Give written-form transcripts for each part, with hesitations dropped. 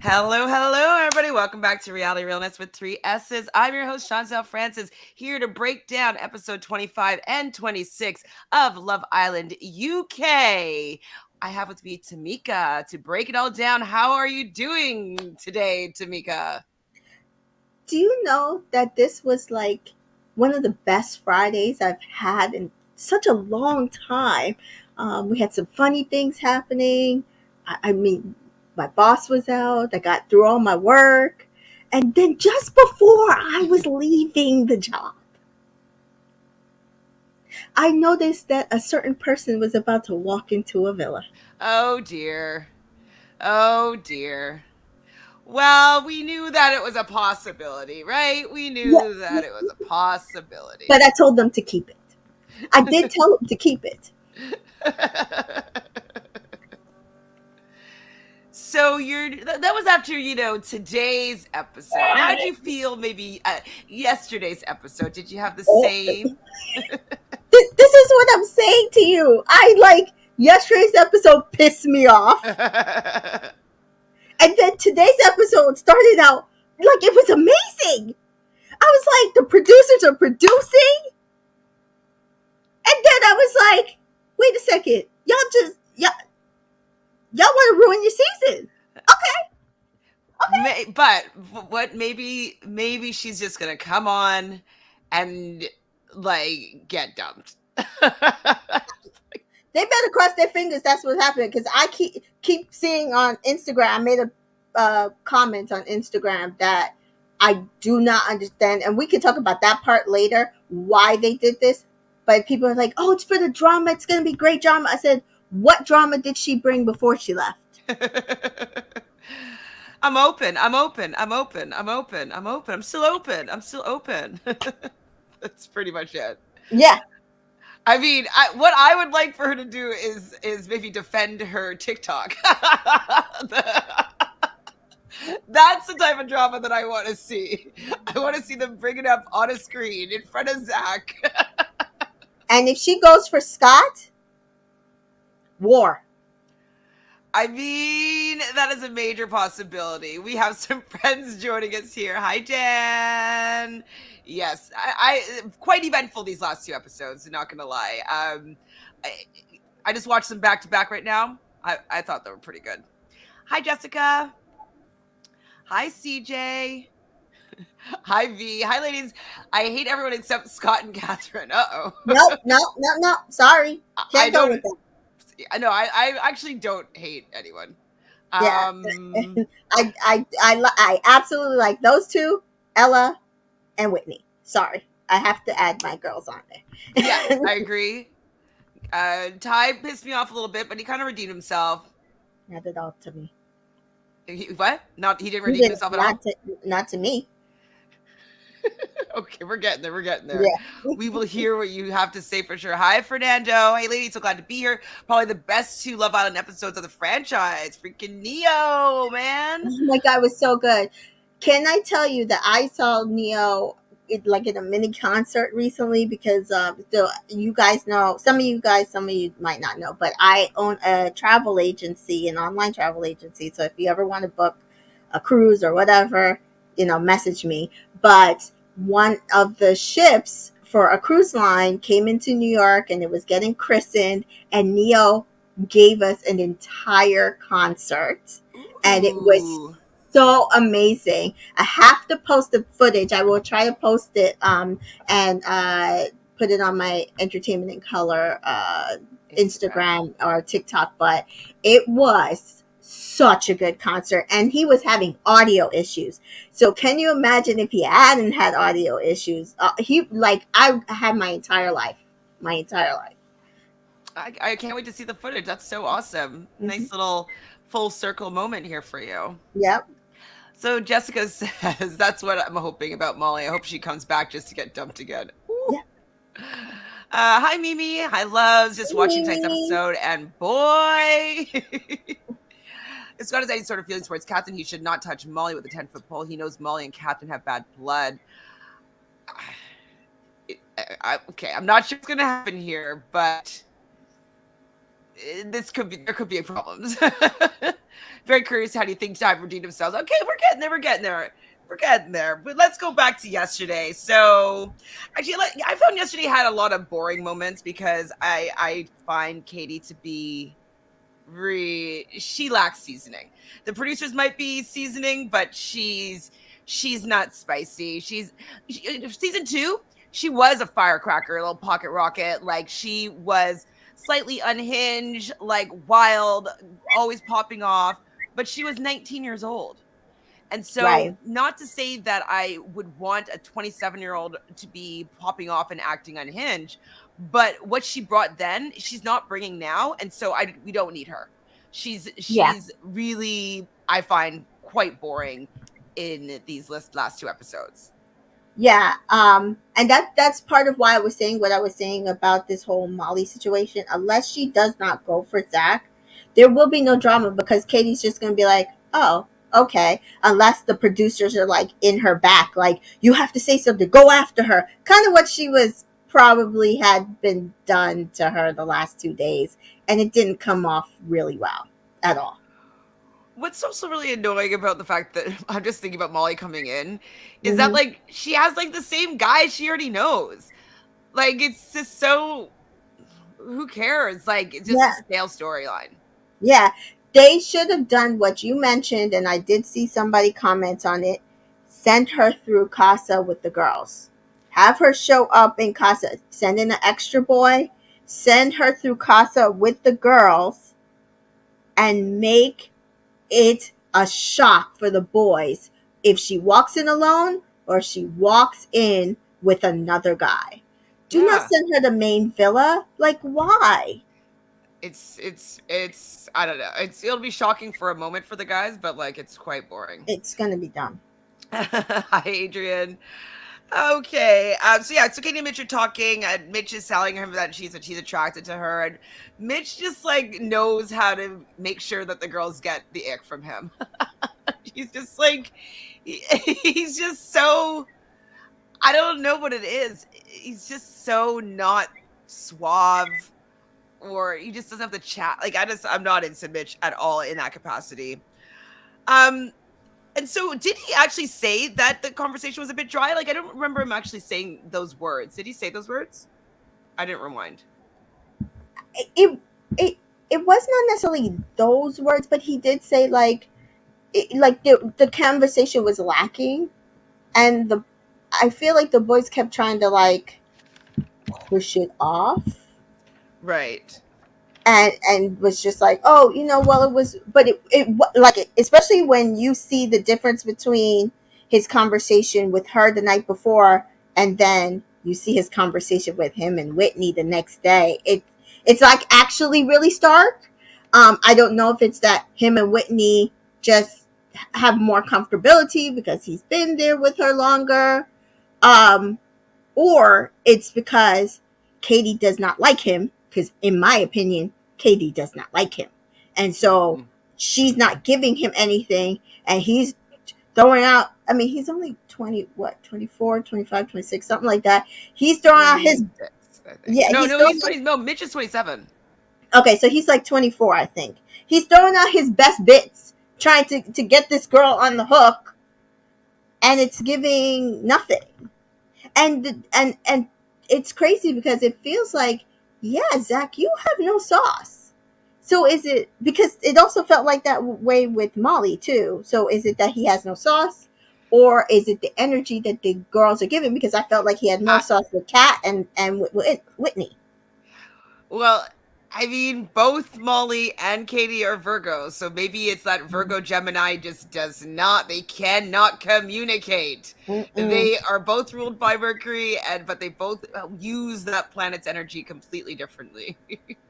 Hello, hello, everybody. Welcome back to Reality Realness with three S's. I'm your host, Chantele Francis, here to break down episode 25 and 26 of Love Island UK. I have with me Tamika to break it all down. How are you doing today, Tamika? Do you know that this was like one of the best Fridays I've had in such a long time? We had some funny things happening. I mean, my boss was out. I got through all my work. And then just before I was leaving the job, I noticed that a certain person was about to walk into a villa. Oh, dear. Oh, dear. Well, we knew that it was a possibility, right? We Yeah, knew that it was a possibility. but I told them to keep it. I did tell them to keep it. So that was after today's episode. How did you feel? Maybe yesterday's episode. Did you have the Oh, same? this is what I'm saying to you. I like yesterday's episode pissed me off, and then today's episode started out like it was amazing. I was like, the producers are producing, and then I was like, wait a second, y'all want to ruin your season? Okay, But what? Maybe she's just gonna come on and like get dumped. they better cross their fingers. That's what happened because I keep seeing on Instagram. I made a comment on Instagram that I do not understand, and we can talk about that part later. Why they did this, but people are like, "Oh, it's for the drama. It's going to be great drama." I said, "What drama did she bring before she left?" I'm open. I'm open. I'm open. I'm open. I'm open. I'm still open. I'm still open. That's pretty much it. Yeah, I mean, what I would like for her to do is maybe defend her TikTok. That's the type of drama that I want to see. I want to see them bring it up on a screen in front of Zach. and if she goes for Scott, war. I mean, that is a major possibility. We have some friends joining us here. Hi, Dan. Yes, I quite eventful these last two episodes. Not gonna lie. I, I just watched them back to back right now. I thought they were pretty good. Hi, Jessica. Hi, CJ. Hi, V. Hi, ladies. I hate everyone except Scott and Catherine. Nope, nope, nope, nope. Sorry, I can't go with don't. that. I know. I actually don't hate anyone. Yeah, Um. I absolutely like those two, Ella and Whitney. Sorry, I have to add my girls on Yeah, there. I agree. Ty pissed me off a little bit, but he kind of redeemed himself. Not at all to me. What? Not he didn't He redeem didn't. himself at all. Not to me. Okay, we're getting there. We're getting there. Yeah. We will hear what you have to say for sure. Hi, Fernando. Hey, ladies. So glad to be here. Probably the best two Love Island episodes of the franchise. Freaking Neo, man. Oh my god, it was so good. Can I tell you that I saw Neo like in a mini concert recently because so you guys know, some of you guys, some of you might not know, but I own a travel agency, an online travel agency. So if you ever want to book a cruise or whatever, message me. But one of the ships for a cruise line came into New York and it was getting christened, and Neo gave us an entire concert, and it was Ooh. so amazing. I have to post the footage. I will try to post it and put it on my Entertainment in Color Instagram. Instagram or TikTok. But it was such a good concert, and he was having audio issues. So can you imagine if he hadn't had audio issues? He like I had my entire life. I can't wait to see the footage. That's so awesome. Hmm. Nice little full circle moment here for you. Yep. So Jessica says that's what I'm hoping about Molly. I hope she comes back just to get dumped again. Ooh. Yeah. Hi Mimi. Hi loves. Just watching tonight's Mimi. episode, and boy, Scott has any sort of feelings towards Captain. He should not touch Molly with a 10-foot pole. He knows Molly and Captain have bad blood. Okay, I'm not sure what's gonna happen here, but this could be there could be problems. Very curious how do you think Dive redeemed themselves? Okay, we're getting there. We're getting there. We're getting there. But let's go back to yesterday. So actually, like, I found yesterday had a lot of boring moments because I find Katie to be she lacks seasoning. The producers might be seasoning, but she's not spicy. Season 2, she was a firecracker, a little pocket rocket. Like she was slightly unhinged, like wild, always popping off, but she was 19 years old. And so, Right. not to say that I would want a 27-year-old to be popping off and acting unhinged, but what she brought then, she's not bringing now, and so I we don't need her. Yeah. She's really, I find, quite boring in these last two episodes. Yeah, and that's part of why I was saying what I was saying about this whole Molly situation. Unless she does not go for Zach, there will be no drama because Katie's just gonna be like, "Oh, okay." Unless the producers are like in her back, like you have to say something, go after her. Kind of what she was probably had been done to her the last 2 days, and it didn't come off really well at all. What's also really annoying about the fact that I'm just thinking about Molly coming in is that Hmm. like she has like the same guy she already knows. Like it's just so who cares? Like it's just a Yeah, stale storyline. yeah, they should have done what you mentioned, and I did see somebody comment on it. Send her through Casa with the girls. Have her show up in Casa. Send in an extra boy. Send her through Casa with the girls and make it a shock for the boys if she walks in alone or she walks in with another guy. Do not Yeah. send her to main villa. Like, why? It's I don't know. It'll be shocking for a moment for the guys, but like it's quite boring. It's going to be dumb. Hi, Adrian. Okay. So yeah, so Katie and Mitch are talking, and Mitch is telling him that she's attracted to her, and Mitch just like knows how to make sure that the girls get the ick from him. He's just like he's just so I don't know what it is. He's just so not suave, or he just doesn't have the chat. Like I'm not into Mitch at all in that capacity. Um, and so did he actually say that the conversation was a bit dry? Like I don't remember him actually saying those words. Did he say those words? I didn't rewind. It it it was not necessarily those words, but he did say like like the conversation was lacking, and the I feel like the boys kept trying to like push it off, Right. and was just like, oh, well, it was, but especially when you see the difference between his conversation with her the night before and then you see his conversation with him and Whitney the next day, it's like actually really stark. I don't know if it's that him and Whitney just have more comfortability because he's been there with her longer, um or it's because Katie does not like him. Because, in my opinion, Katie does not like him. And so Mm. she's not giving him anything. And he's throwing out, I mean, he's only 20, what, 24, 25, 26, something like that. He's throwing out his, 26, I think. yeah, No, he's no, throwing he's 20. No, Mitch is 27. okay, so he's like 24, I think. He's throwing out his best bits, trying to get this girl on the hook, and it's giving nothing. And it's crazy because it feels like, yeah, Zach, you have no sauce. So is it because it also felt like that way with Molly too? So is it that he has no sauce, or is it the energy that the girls are giving? Because I felt like he had more I, sauce with Kat and with Whitney. well, I mean, both Molly and Katie are Virgos, so maybe it's that Virgo Gemini just does not, they cannot communicate. Mm-mm. They are both ruled by Mercury, and but they both use that planet's energy completely differently.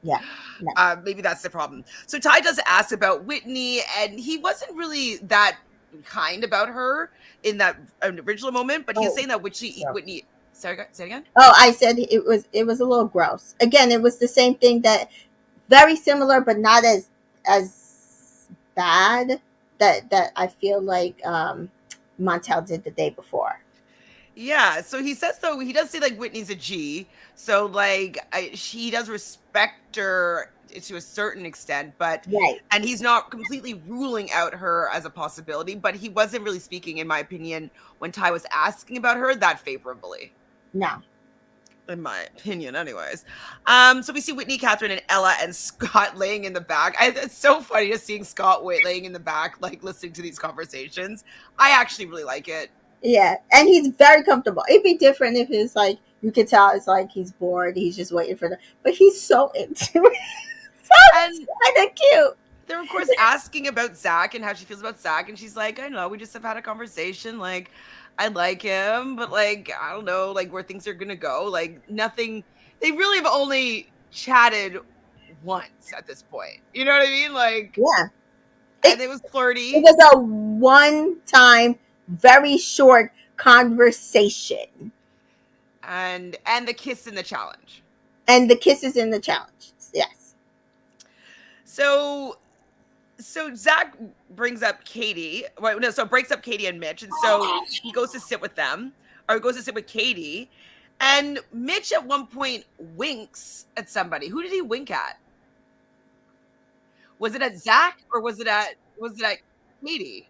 Yeah, yeah. Maybe that's the problem. So Ty does ask about Whitney, and he wasn't really that kind about her in that original moment, but he's Oh, saying that gross. Whitney. Sorry, say it again. Oh, I said it was a little gross. Again, it was the same thing that very similar, but not as bad that I feel like Montel did the day before. Yeah, so he says though he does say like Whitney's a G, so like he does respect her to a certain extent, but Right. and he's not completely ruling out her as a possibility, but he wasn't really speaking, in my opinion, when Ty was asking about her that favorably. No. In my opinion, anyways. So we see Whitney, Catherine, and Ella and Scott laying in the back. It's so funny just seeing Scott laying in the back, like listening to these conversations. I actually really like it. Yeah, and he's very comfortable. It'd be different if it's like you could tell it's like he's bored. He's just waiting for the. But he's so into it. So it's And kind of cute. they're of course asking about Zach and how she feels about Zach, and she's like, I know, we just have had a conversation. Like, I like him, but like, I don't know, like where things are gonna go. Like, nothing. They really have only chatted once at this point. You know what I mean? Like, Yeah, and it it was it flirty, was a one time, very short conversation, and the kiss in the challenge. and the kisses in the challenge. Yes. So Zach brings up Katie. Well, no, so breaks up Katie and Mitch, and so he goes to sit with them, or goes to sit with Katie, and Mitch at one point winks at somebody. Who did he wink at? Was it at Zach or was it at Katie?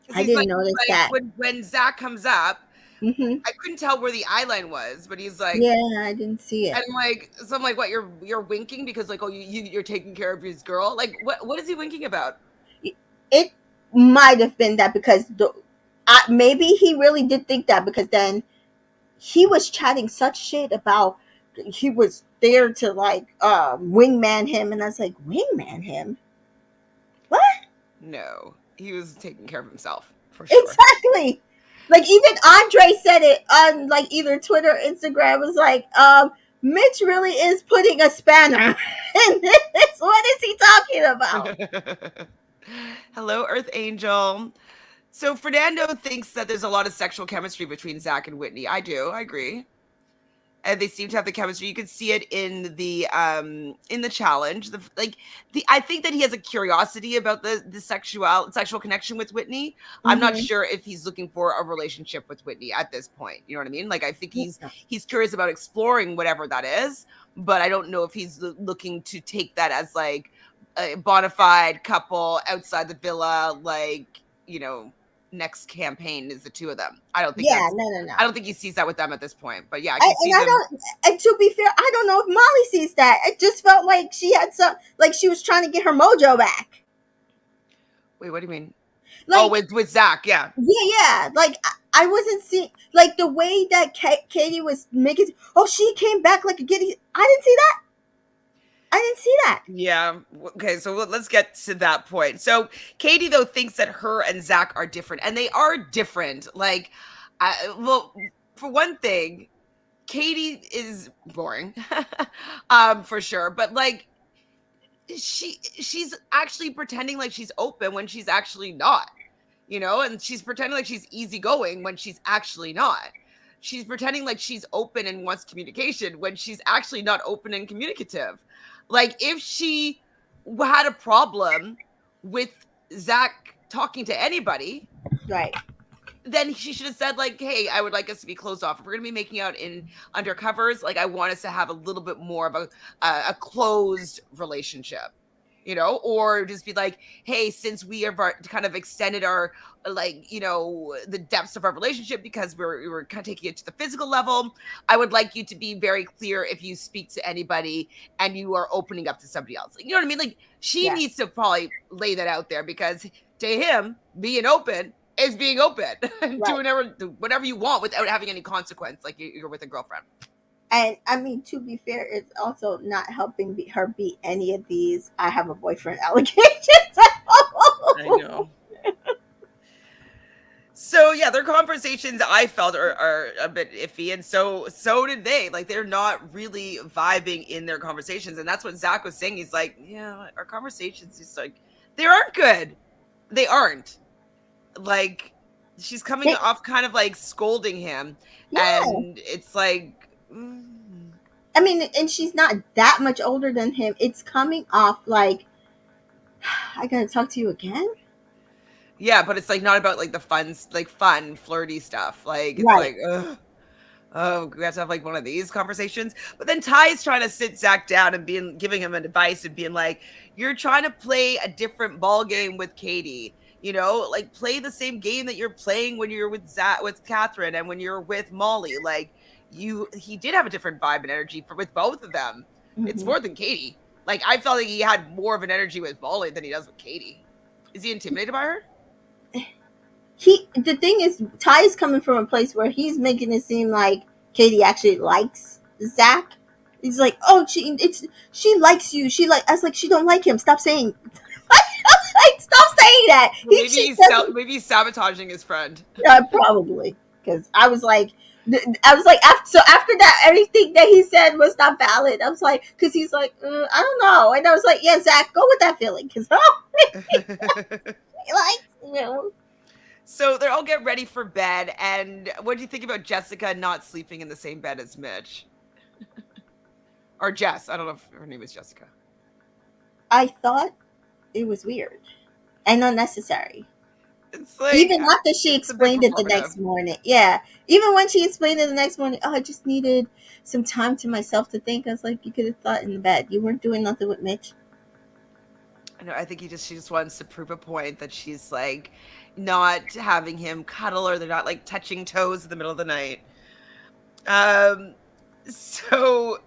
Because I didn't he's notice like that. when Zach comes up, Hmm. I couldn't tell where the eye line was, but he's like, Yeah, I didn't see and it. I'm like, so I'm like, what? You're winking because like, oh, you're taking care of his girl. Like, what is he winking about? It might have been that because maybe he really did think that because then he was chatting such shit about he was there to like wingman him, and I was like, wingman him? What? No, he was taking care of himself for sure. Exactly. Like even Andre said it on like either Twitter or Instagram, was like, Mitch really is putting a spanner in this. What is he talking about? Hello, Earth Angel. So Fernando thinks that there's a lot of sexual chemistry between Zach and Whitney. I do. I agree. And they seem to have the chemistry. You could see it in the challenge. I think that he has a curiosity about the sexual connection with Whitney. I'm not Mm-hmm. sure if he's looking for a relationship with Whitney at this point. You know what I mean? Like I think Yeah. he's curious about exploring whatever that is, but I don't know if he's looking to take that as like a bona fide couple outside the villa, like, you know, next campaign is the two of them. Yeah, no, no, no. I don't think he sees that with them at this point. But yeah, I I, can and see I them. don't. And to be fair, I don't know if Molly sees that. It just felt like she had some, like she was trying to get her mojo back. Wait, what do you mean? Oh, Like, with Zach, yeah. yeah. Like I wasn't seeing like the way that Katie was making. Oh, she came back like a giddy. I didn't see that. I didn't see that. Yeah. Okay, so let's get to that point. So Katie though thinks that her and Zach are different, and they are different. Like, well, for one thing, Katie is boring, for sure. But like, she's actually pretending like she's open when she's actually not. You know, and she's pretending like she's easygoing when she's actually not. She's pretending like she's open and wants communication when she's actually not open and communicative. Like if she had a problem with Zach talking to anybody, Right. then she should have said like, hey, I would like us to be closed off. If we're gonna be making out in undercovers, like I want us to have a little bit more of a closed relationship, you know, or just be like, hey, since we have kind of extended our like, you know, the depths of our relationship because we were kind of taking it to the physical level, I would like you to be very clear if you speak to anybody and you are opening up to somebody else. You know what I mean? Like she Yes. needs to probably lay that out there because to him, being open is being open and Right. doing whatever you want without having any consequence, like you're with a girlfriend. And I mean, to be fair, it's also not helping her beat any of these "I have a boyfriend" allegations. I know. So yeah, their conversations I felt are a bit iffy, and so did they. Like they're not really vibing in their conversations, and that's what Zach was saying. He's like, yeah, our conversations just like they aren't good. They aren't. Like she's coming They- off kind of like scolding him, yeah. and it's like. Mm. I mean, and she's not that much older than him. It's coming off like, I gotta talk to you again. Yeah, but it's like not about like the fun, like fun, flirty stuff. Like it's Right. like, ugh. oh, we have to have like one of these conversations. But then Ty's trying to sit Zach down and giving him advice and being like, you're trying to play a different ball game with Katie. You know, like play the same game that you're playing when you're with Zach, with Catherine, and when you're with Molly. Like he did have a different vibe and energy with both of them. It's Hmm. more than Katie. Like I felt like he had more of an energy with Molly than he does with Katie. Is he intimidated by her? The thing is, Ty is coming from a place where he's making it seem like Katie actually likes Zach. He's like, oh, she likes you. She like, I was like, she don't like him. Stop saying, like, stop saying that. Well, She doesn't. maybe he's sabotaging his friend. Probably because I was like, after that, everything that he said was not valid. I was like, because he's like, I don't know, and I was like, yeah, Zach, go with that feeling, because like, So they're all getting ready for bed. And what do you think about Jessica not sleeping in the same bed as Mitch? Or Jess? I don't know if her name is Jessica. I thought it was weird and unnecessary. It's like Even after she it's a bit explained it the performative. next morning, yeah. Even when she explained it the next morning, oh, I just needed some time to myself to think. I was like, you could have thought in the bed. You weren't doing nothing with Mitch. I know. I think she just wants to prove a point that she's like not having him cuddle, or they're not like touching toes in the middle of the night. Um. So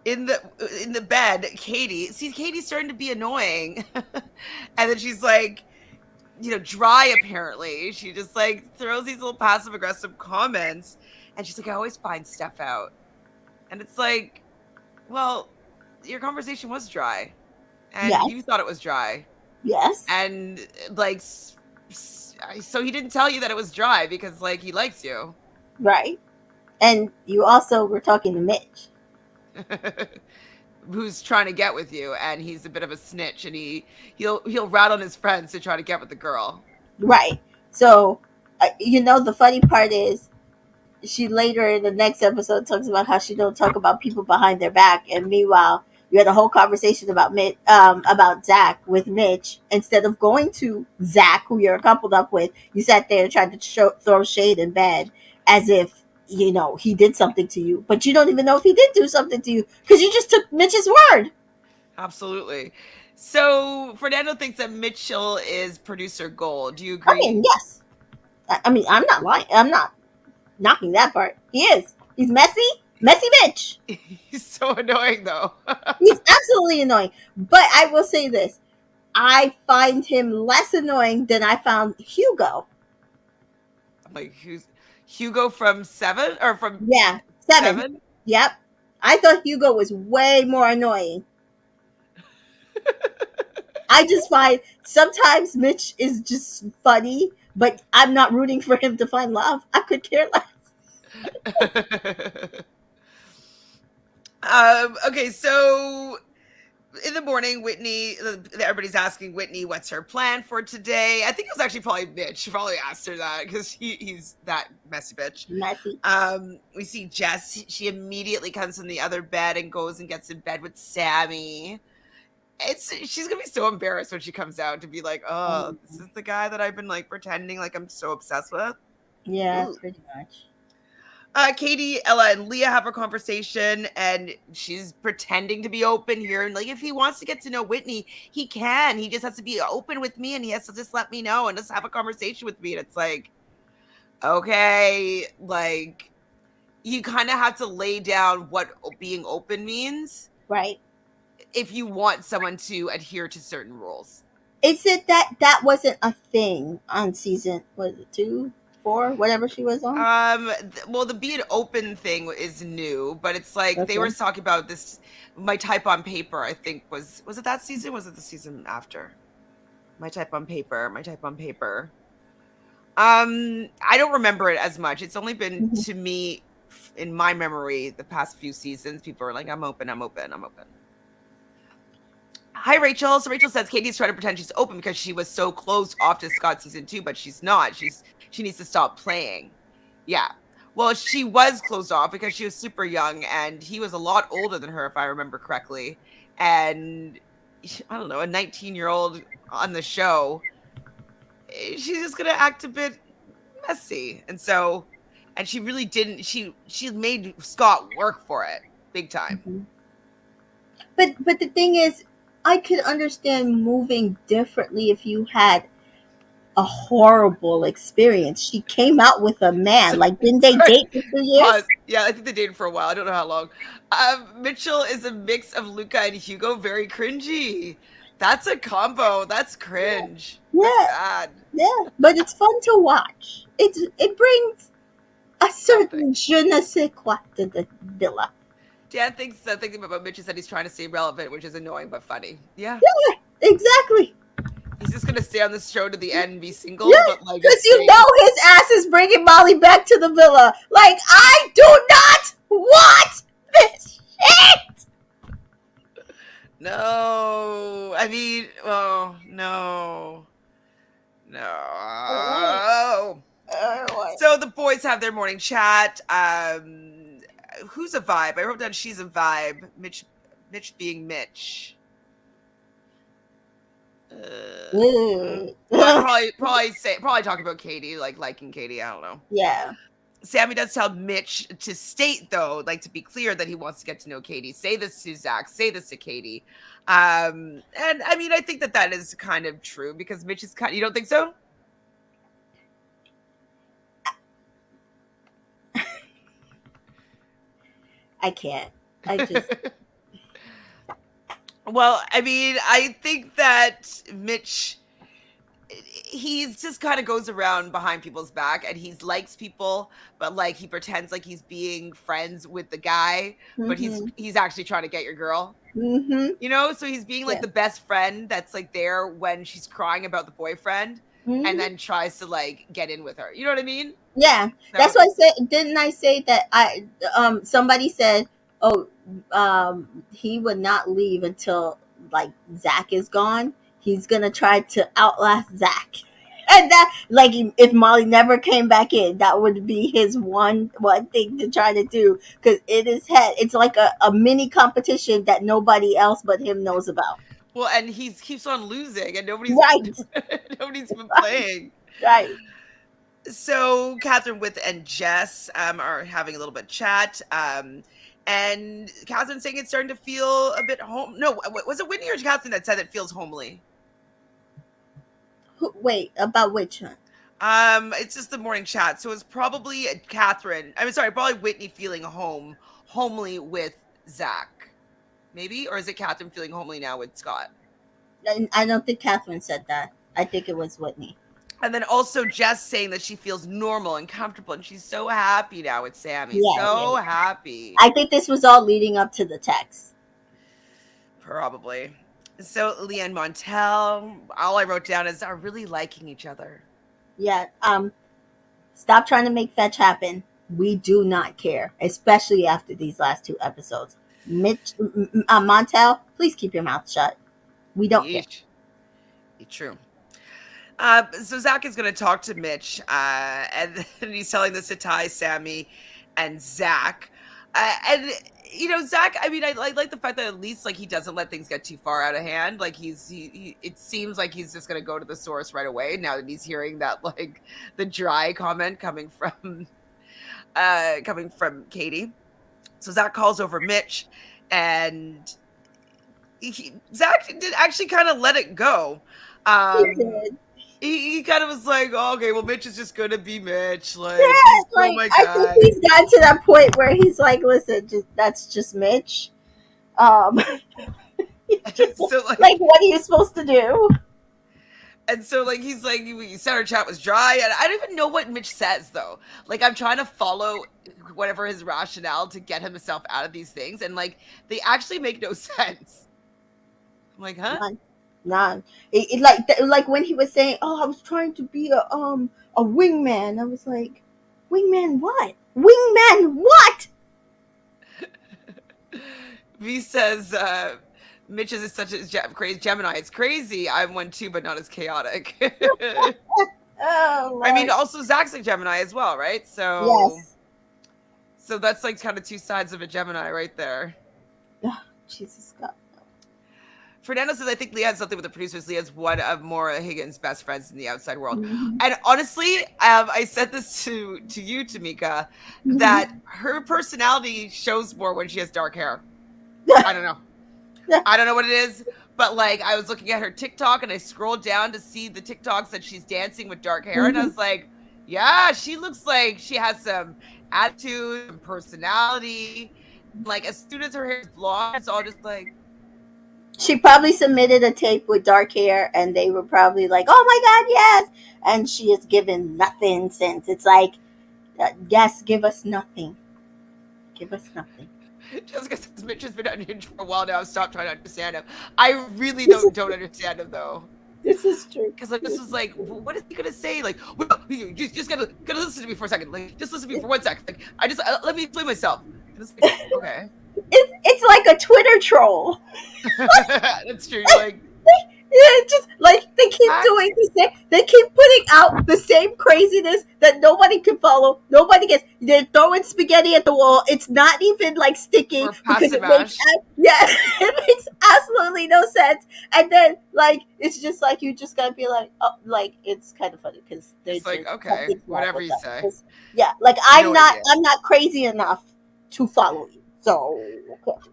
in the bed, Katie's starting to be annoying, and then she's like, dry apparently. She just like throws these little passive aggressive comments, and she's like, I always find stuff out. And it's like, well, your conversation was dry, and you Yes, thought it was dry. yes, And like so he didn't tell you that it was dry because like he likes you. right. And you also were talking to Mitch. Who's trying to get with you, and he's a bit of a snitch, and he'll rat on his friends to try to get with the girl. Right. So, the funny part is she later in the next episode talks about how she don't talk about people behind their back, and meanwhile you had a whole conversation about Zach with Mitch. Instead of going to Zach, who you're coupled up with, you sat there and tried to throw shade in bed as if he did something to you, but you don't even know if he did do something to you because you just took Mitch's word. Absolutely. So Fernando thinks that Mitchell is producer gold. Do you I agree? mean, yes. I mean, I'm not lying. I'm not knocking that part. He is. He's messy, messy bitch. He's so annoying though. He's absolutely annoying. But I will say this: I find him less annoying than I found Hugo. Like who's Hugo from Seven or from Yeah, 7. Seven? Yep. I thought Hugo was way more annoying. I just find sometimes Mitch is just funny, but I'm not rooting for him to find love. I could care less. Okay, so in the morning, everybody's asking Whitney what's her plan for today. I think it was actually probably Mitch who probably asked her that because he's that messy bitch. Messy. We see Jess. She immediately comes from the other bed and goes and gets in bed with Sammy. She's gonna be so embarrassed when she comes out to be like, oh, Um, this is the guy that I've been like pretending like I'm so obsessed with. yeah, Ooh. pretty much. Katie, Ella, and Leah have a conversation, and she's pretending to be open here. And like, if he wants to get to know Whitney, he can. He just has to be open with me, and he has to just let me know and just have a conversation with me. And it's like, okay, like you kind of have to lay down what being open means Right. if you want someone to adhere to certain rules. Is it that wasn't a thing on season, was it 2, 4, whatever she was on? Well, the being open thing is new, but it's like they were Okay. talking about this. My type on paper, I think was it that season? Was it the season after? My type on paper. My type on paper. I don't remember it as much. It's only been Mhm. to me in my memory the past few seasons. People are like, "I'm open. I'm open. I'm open." Hi, Rachel. So Rachel says Katie's trying to pretend she's open because she was so closed off to Scott season 2, but she's not. She needs to stop playing. Yeah. Well, she was closed off because she was super young and he was a lot older than her, if I remember correctly. And I don't know, a 19-year-old on the show, she's just gonna act a bit messy. And so and she really didn't. She made Scott work for it big time. Mhm. But the thing is, I could understand moving differently if you had a horrible experience. She came out with a man. So, Like, didn't they sorry, date for 2 years? pause. Yeah, I think they dated for a while. I don't know how long. Mitchell is a mix of Luca and Hugo. Very cringy. That's a combo. That's cringe. That's Yeah, bad. yeah. But it's fun to watch. It brings a Something. certain je ne sais quoi to the villa. Dan thinks the thing about Mitch is that he's trying to stay relevant, which is annoying but funny. Yeah. Yeah, exactly. He's just gonna stay on this show to the end and be single, Yeah, but like because just you stay. know his ass is bringing Molly back to the villa. Like, I do not want this shit. No. I mean, oh no. Alright, No. alright. So the boys have their morning chat. Who's a vibe? I wrote down she's a vibe. Mitch being Mitch. Mm. Probably talking about Katie, like liking Katie. I don't know. Yeah. Sammy does tell Mitch to state, though, like to be clear that he wants to get to know Katie. Say this to Zach. Say this to Katie. And I mean, I think that is kind of true because Mitch is kind. You don't think so? I can't. I just. Well, I mean, I think that Mitch he's just kind of goes around behind people's back and he likes people, but like he pretends like he's being friends with the guy, but Mm-hmm. he's actually trying to get your girl. Mm-hmm. You know, so he's being like Yeah. the best friend that's like there when she's crying about the boyfriend and Mm-hmm. then tries to like get in with her. You know what I mean? Yeah. So That's why I said. Didn't I say that somebody said, oh, he would not leave until like Zach is gone. He's gonna try to outlast Zach. And that, like, if Molly never came back in, that would be his one thing to try to do, because it is head. It's like a mini competition that nobody else but him knows about. well, and he keeps on losing and Right, nobody's been right, playing. right. So Catherine with and Jess are having a little bit of chat. And Catherine saying it's starting to feel a bit home. No, was it Whitney or Catherine that said it feels homely? Wait, about which one? It's just the morning chat, so it's probably Catherine. I'm sorry, probably Whitney feeling homely with Zach, maybe, or is it Catherine feeling homely now with Scott? I don't think Catherine said that. I think it was Whitney. And then also Jess saying that she feels normal and comfortable, and she's so happy now with Sammy, Yeah, yeah, so yeah. happy. I think this was all leading up to the text. Probably. So Leanne Montel, all I wrote down is are really liking each other. Yeah. Stop trying to make fetch happen. We do not care, especially after these last two episodes. Montel, please keep your mouth shut. We don't care. Yeesh. True. So Zach is going to talk to Mitch, and then he's telling this to Ty, Sammy, and Zach. And you know, Zach. I mean, I like the fact that at least like he doesn't let things get too far out of hand. Like he it seems like he's just going to go to the source right away now that he's hearing that like the dry comment coming from Katie. So Zach calls over Mitch, and Zach did actually kind of let it go. He Um, did. he kind of was like, oh, okay, well, Mitch is just gonna be Mitch. Like, Yeah, he's still like my I think guy. he's gotten to that point where he's like, listen, that's just Mitch. Um, So like, what are you supposed to do? like he's like, you said our chat was dry, and I don't even know what Mitch says though. Like, I'm trying to follow whatever his rationale to get himself out of these things, and like they actually make no sense. I'm like, huh? None, none. Like when he was saying, "Oh, I was trying to be a wingman." I was like, "Wingman what? Wingman what?" V says, Mitch is such a crazy Gemini. It's crazy. I'm one too, but not as chaotic. Oh I mean, Lord. also Zach's a Gemini as well, right? Yes. So that's like kind of two sides of a Gemini right there. Oh, Jesus God. Fernando says, I think Leah has something with the producers. Leah's one of Maura Higgins' best friends in the outside world. Mhm. And honestly, I said this to you, Tamika, that Mhm. her personality shows more when she has dark hair. I don't know. I don't know what it is, but like I was looking at her TikTok and I scrolled down to see the TikToks that she's dancing with dark hair, and I Mhm. was like, yeah, she looks like she has some attitude, some personality. Like as soon as her hair is blonde, it's all just like, She probably submitted a tape with dark hair, and they were probably like, "Oh my God, yes!" And she has given nothing since. It's like, yes, give us nothing, give us nothing. Jessica says Mitch has been unhinged for a while now. Stop trying to understand him. I really This is don't understand him though. this is true. Because like this This was is like, true. what is he gonna say? Like, well, you just gotta listen to me for a second. Like, just listen to me for 1 second. Like, I just let me explain myself. And it's like, okay, It's like a Twitter troll. that's true. You're like, Yeah, just like they keep Zach, doing the same. They keep putting out the same craziness that nobody can follow. Nobody gets. They're throwing spaghetti at the wall. It's not even like sticking or because pass the it makes mash. yeah, it makes absolutely no sense. And then like it's just like you just gotta be like, oh, like it's kind of funny because they're It's like, just okay, something's wrong whatever with you them. say. 'Cause, yeah, like No idea. I'm not crazy enough to follow you. So okay.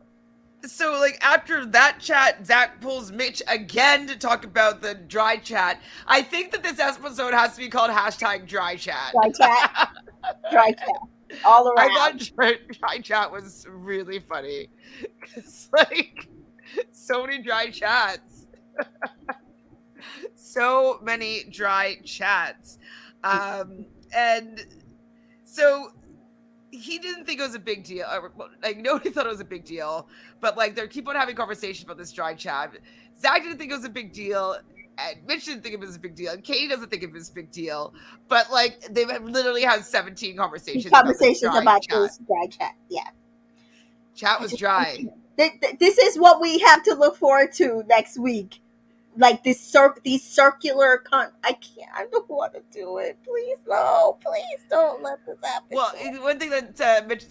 So like after that chat, Zach pulls Mitch again to talk about the dry chat. I think that this episode has to be called hashtag dry chat. Dry cat, all I thought around. dry chat was really funny. It's like so many dry chats. So many dry chats. And so he didn't think it was a big deal. Like nobody thought it was a big deal, but like they keep on having conversations about this dry chat. Zach didn't think it was a big deal. And Mitch didn't think it was a big deal. And Katie doesn't think it was a big deal. But like they've literally had 17 conversations about this Conversations dry about chat. this dry chat. Yeah, Chat I was just dry. this is what we have to look forward to next week. Like these circular I can't. I don't want to do it. Please no. Please don't let this happen Well, to us. one thing that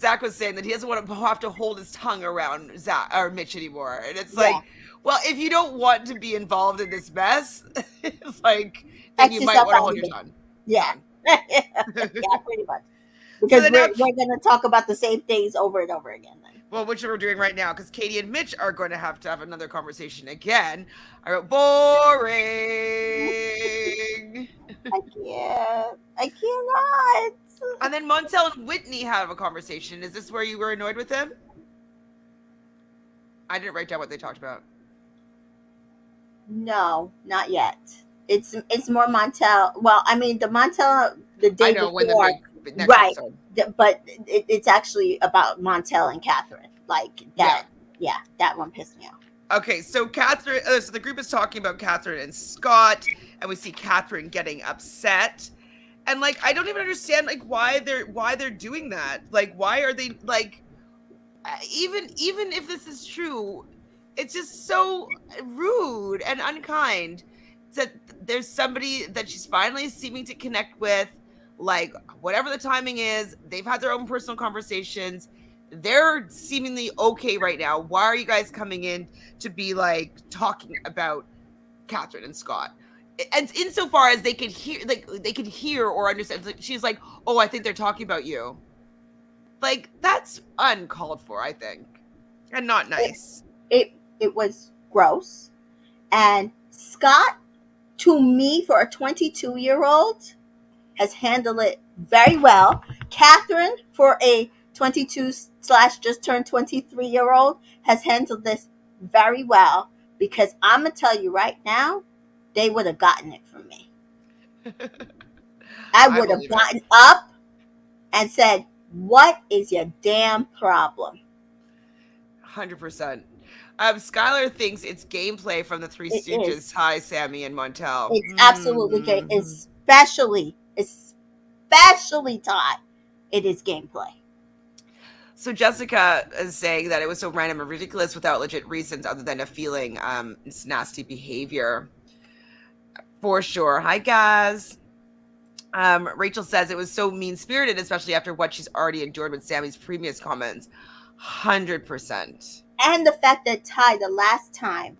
Zach was saying that he doesn't want to have to hold his tongue around Zach or Mitch anymore, and it's Yeah, like, well, if you don't want to be involved in this mess, it's like then X you might yourself want to out hold of your it. tongue. Yeah, Tongue. yeah, pretty much. So Because then now, we're gonna talk about the same things over and over again. Then well, which we're doing right now, because Katie and Mitch are going to have another conversation again. I wrote boring. I can't. I cannot. And then Montel and Whitney have a conversation. Is this where you were annoyed with him? I didn't write down what they talked about. No, not yet. It's more Montel. Well, I mean the Montel the I day know when the before, next right? episode. But it's actually about Montel and Catherine. Like Yeah. that. Yeah, that one pissed me off. Okay, so Catherine, so the group is talking about Catherine and Scott, and we see Catherine getting upset, and like I don't even understand like why they're doing that. Like why are they like even if this is true, it's just so rude and unkind that there's somebody that she's finally seeming to connect with, like whatever the timing is, they've had their own personal conversations, they're seemingly okay right now. Why are you guys coming in to be like talking about Catherine and Scott? And insofar as they could hear, like they could hear or understand, like, she's like, oh, I think they're talking about you. Like that's uncalled for, I think, and not It nice. it was gross. And Scott, to me, for a 22-year-old, has handled it very well. Catherine, for a 22 slash just turned 23-year-old, has handled this very well because I'm gonna tell you right now, they would have gotten it from me. I I would have believe it. gotten up and said, "What is your damn problem?" 100%. Skylar thinks it's gameplay from the Three It Stooges. is. Hi, Sammy and Montel. It's absolutely great, Mhm. especially Todd. It is gameplay. So Jessica is saying that it was so random and ridiculous without legit reasons other than a feeling. It's nasty behavior for sure. Hi, guys. Rachel says it was so mean spirited, especially after what she's already endured with Sammy's previous comments. 100%. And the fact that Ty, the last time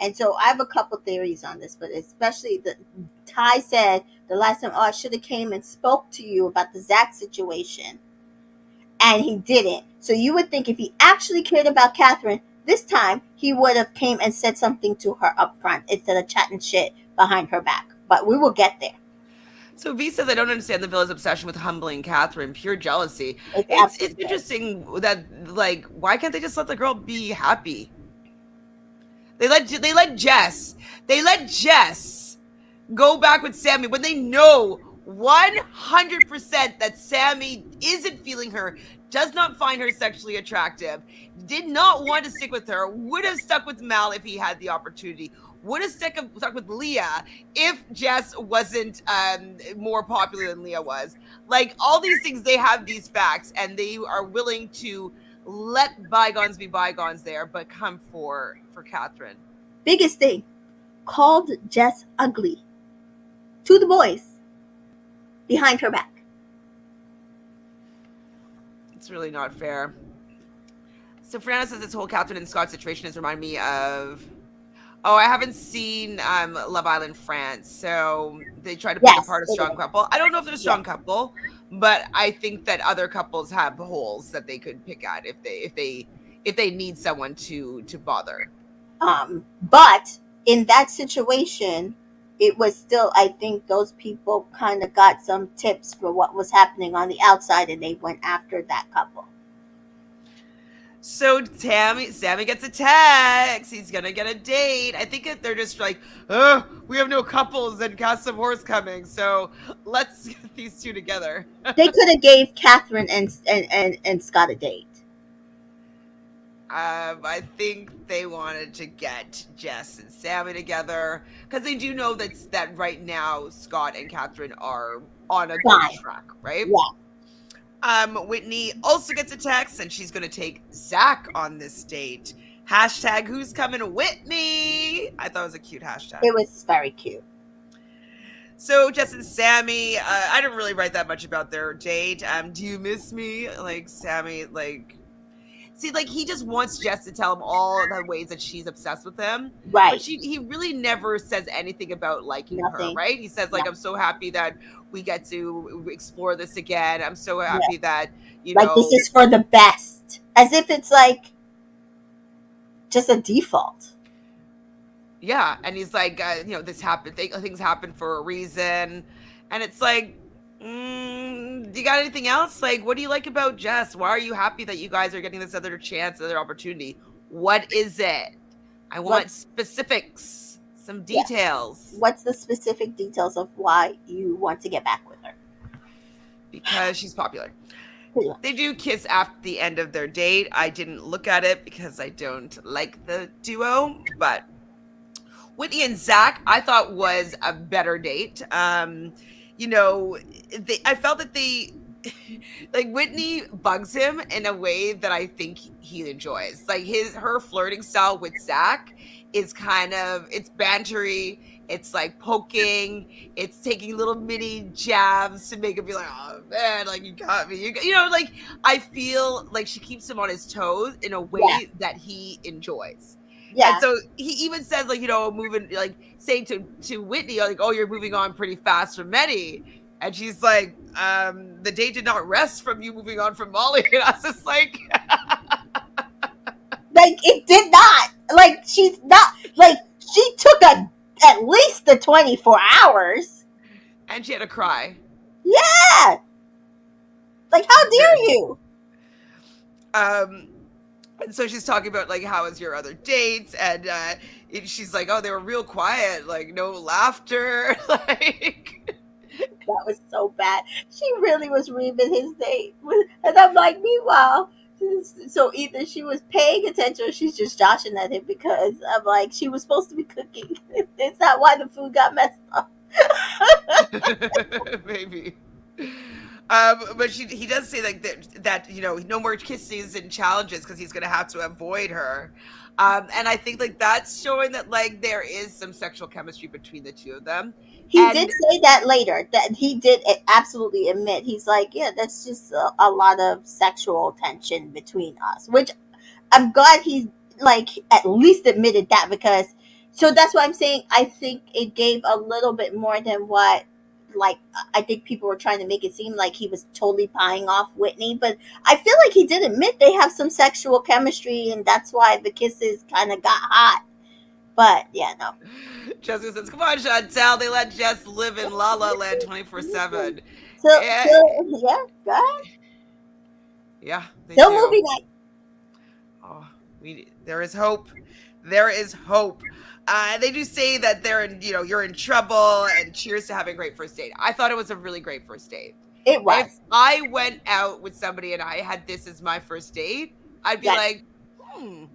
And so I have a couple theories on this, but especially the Ty said the last time, oh, I should have came and spoke to you about the Zach situation, and he didn't. So you would think if he actually cared about Catherine this time, he would have came and said something to her up front instead of chatting shit behind her back. But we will get there. So V says, I don't understand the villain's obsession with humbling Catherine, pure jealousy. It's It's absolutely good. interesting that like why can't they just let the girl be happy? They let Jess go back with Sammy when they know 100% that Sammy isn't feeling her, does not find her sexually attractive, did not want to stick with her, would have stuck with Mal if he had the opportunity, would have stuck with Leah if Jess wasn't more popular than Leah was. Like all these things, they have these facts and they are willing to let bygones be bygones there, but come for Catherine. Biggest thing, called Jess ugly to the boys behind her back. It's really not fair. So Fernanda says this whole Catherine and Scott situation has reminded me of. Oh, I haven't seen Love Island France, so they try to pick Yes, apart a it strong is. couple. I don't know if they're a Yeah. strong couple, but I think that other couples have holes that they could pick at if they need someone to bother. But in that situation, it was still, I think those people kind of got some tips for what was happening on the outside and they went after that couple. So Sammy gets a text. He's gonna get a date. I think they're just like, oh, we have no couples and Cast of Horse coming, so let's get these two together. They could have gave Catherine and Scott a date. I think they wanted to get Jess and Sammy together because they do know that right now Scott and Catherine are on a good Fine. track, right? Yeah. Whitney also gets a text and she's gonna take Zach on this date. Hashtag who's coming with me? I thought it was a cute hashtag. It was very cute. So Jess and Sammy, I didn't really write that much about their date. Do you miss me? Like Sammy, like see, like he just wants Jess to tell him all the ways that she's obsessed with him, but Right. he really never says anything about liking her, Nothing. right? He says like, No. I'm so happy that we get to explore this again. I'm so Yeah. happy that you Like this know is for the best. As if it's like just a default. yeah, and he's like, this happened. Things happen for a reason, and it's like, do you got anything else? Like, what do you like about Jess? Why are you happy that you guys are getting this other chance, other opportunity? What is it? I What want specifics, some yeah. details, What's the specific details of why you want to get back with her? because she's popular. Pretty much. They do kiss after the end of their date. I didn't look at it because I don't like the duo, but Whitney and Zach, I thought was a better date. I felt that they like Whitney bugs him in a way that I think he enjoys. Like her flirting style with Zach is kind of it's bantery, it's like poking, it's taking little mini jabs to make him be like, oh man, like you got me. Like I feel like she keeps him on his toes in a Yeah. way that he enjoys. And Yeah. so he even says, like, moving, like, saying to Whitney, like, oh, you're moving on pretty fast from Medi. And she's like, the date did not rest from you moving on from Molly. And I was just like, Like it did not. Like she's not like she took at least the 24 hours. and she had to cry. Yeah. Like how dare Very. you? And so she's talking about like how was your other dates, and she's like, oh, they were real quiet, like no laughter, like. That was so bad. She really was reaming his date. And I'm like, meanwhile, so either she was paying attention or she's just joshing at him because I'm like, she was supposed to be cooking. Is that why the food got messed up? Maybe. But he does say like that no more kisses and challenges because he's gonna have to avoid her. And I think like that's showing that like there is some sexual chemistry between the two of them. He did And say that later. That he did absolutely admit. He's like, yeah, that's just a lot of sexual tension between us. Which I'm glad he like at least admitted that because So that's why I'm saying I think it gave a little bit more than what, like, I think people were trying to make it seem like he was totally buying off Whitney, but I feel like he did admit they have some sexual chemistry, and that's why the kisses kind of got hot. But yeah, no. Jessica says, "Come on, Chantele, they let Jess live in La La Land 24/7." So Yeah, yeah, go ahead. yeah, they Still do. movie night. Oh, there is hope. There is hope. They do say that they're in, you're in trouble, and cheers to having a great first date. I thought it was a really great first date. It If was. I went out with somebody and I had this as my first date, I'd be Yeah, like, hmm,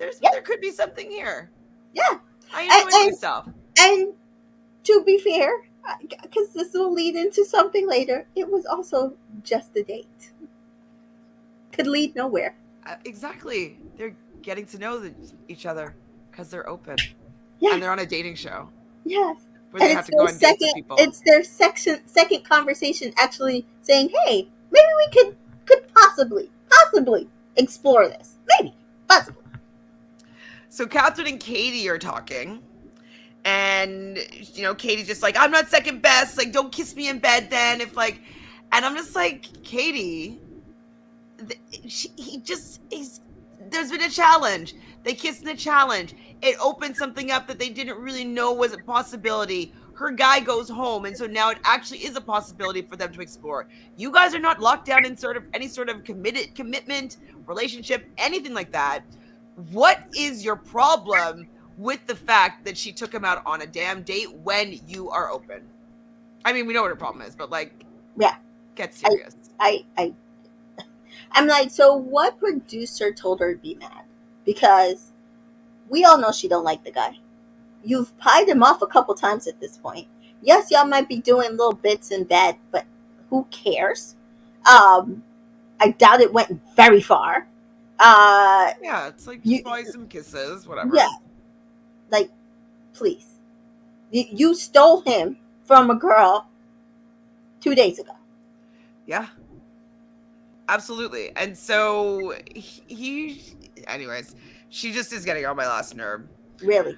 yeah, there could be something here. yeah. I And enjoyed and, myself. and to be fair, because this will lead into something later, it was also just a date. Could lead nowhere. Exactly. They're getting to know each other because they're open and Yes, they're on a dating show yes. where And they have to go on dates with people. it's their second conversation actually saying, "Hey, maybe we could possibly explore this. Maybe, possibly." So Catherine and Katie are talking, and Katie's just like, "I'm not second best. Like, don't kiss me in bed then." If like, and I'm just like, Katie, he's there's been a challenge. They kissed in a challenge. It opened something up that they didn't really know was a possibility. Her guy goes home, and so now it actually is a possibility for them to explore. You guys are not locked down in sort of any sort of commitment, relationship, anything like that. What is your problem with the fact that she took him out on a damn date when you are open? I mean, we know what her problem is, but like, Yeah, get I, serious. I, I'm like, so what producer told her to be mad? Because we all know she don't like the guy. You've pied him off a couple times at this point. Yes, y'all might be doing little bits in bed, but who cares? Um, I doubt it went very far. Uh, Yeah, it's like just you, probably some kisses, yeah, whatever. like, please. You stole him from a girl 2 days ago. Yeah, absolutely. And so anyways, she just is getting on my last nerve. Really.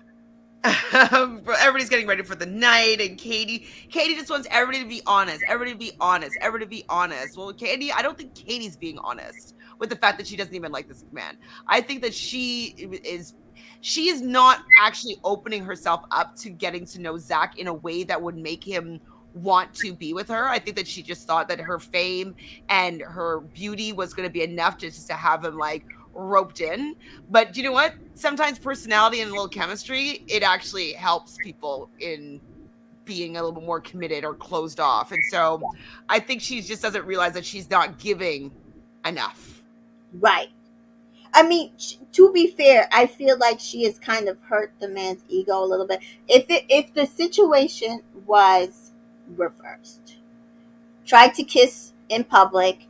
But everybody's getting ready for the night, and Katie just wants everybody to be honest, everybody to be honest, everybody to be honest. Well, Katie, I don't think Katie's being honest with the fact that she doesn't even like this man. I think that she is not actually opening herself up to getting to know Zach in a way that would make him want to be with her. I think that she just thought that her fame and her beauty was going to be enough just to have him like roped in. But you know what? Sometimes personality and a little chemistry, it actually helps people in being a little bit more committed or closed off. And so I think she just doesn't realize that she's not giving enough. Right. I mean, to be fair, I feel like she has kind of hurt the man's ego a little bit. If the situation was reversed, tried to kiss in public,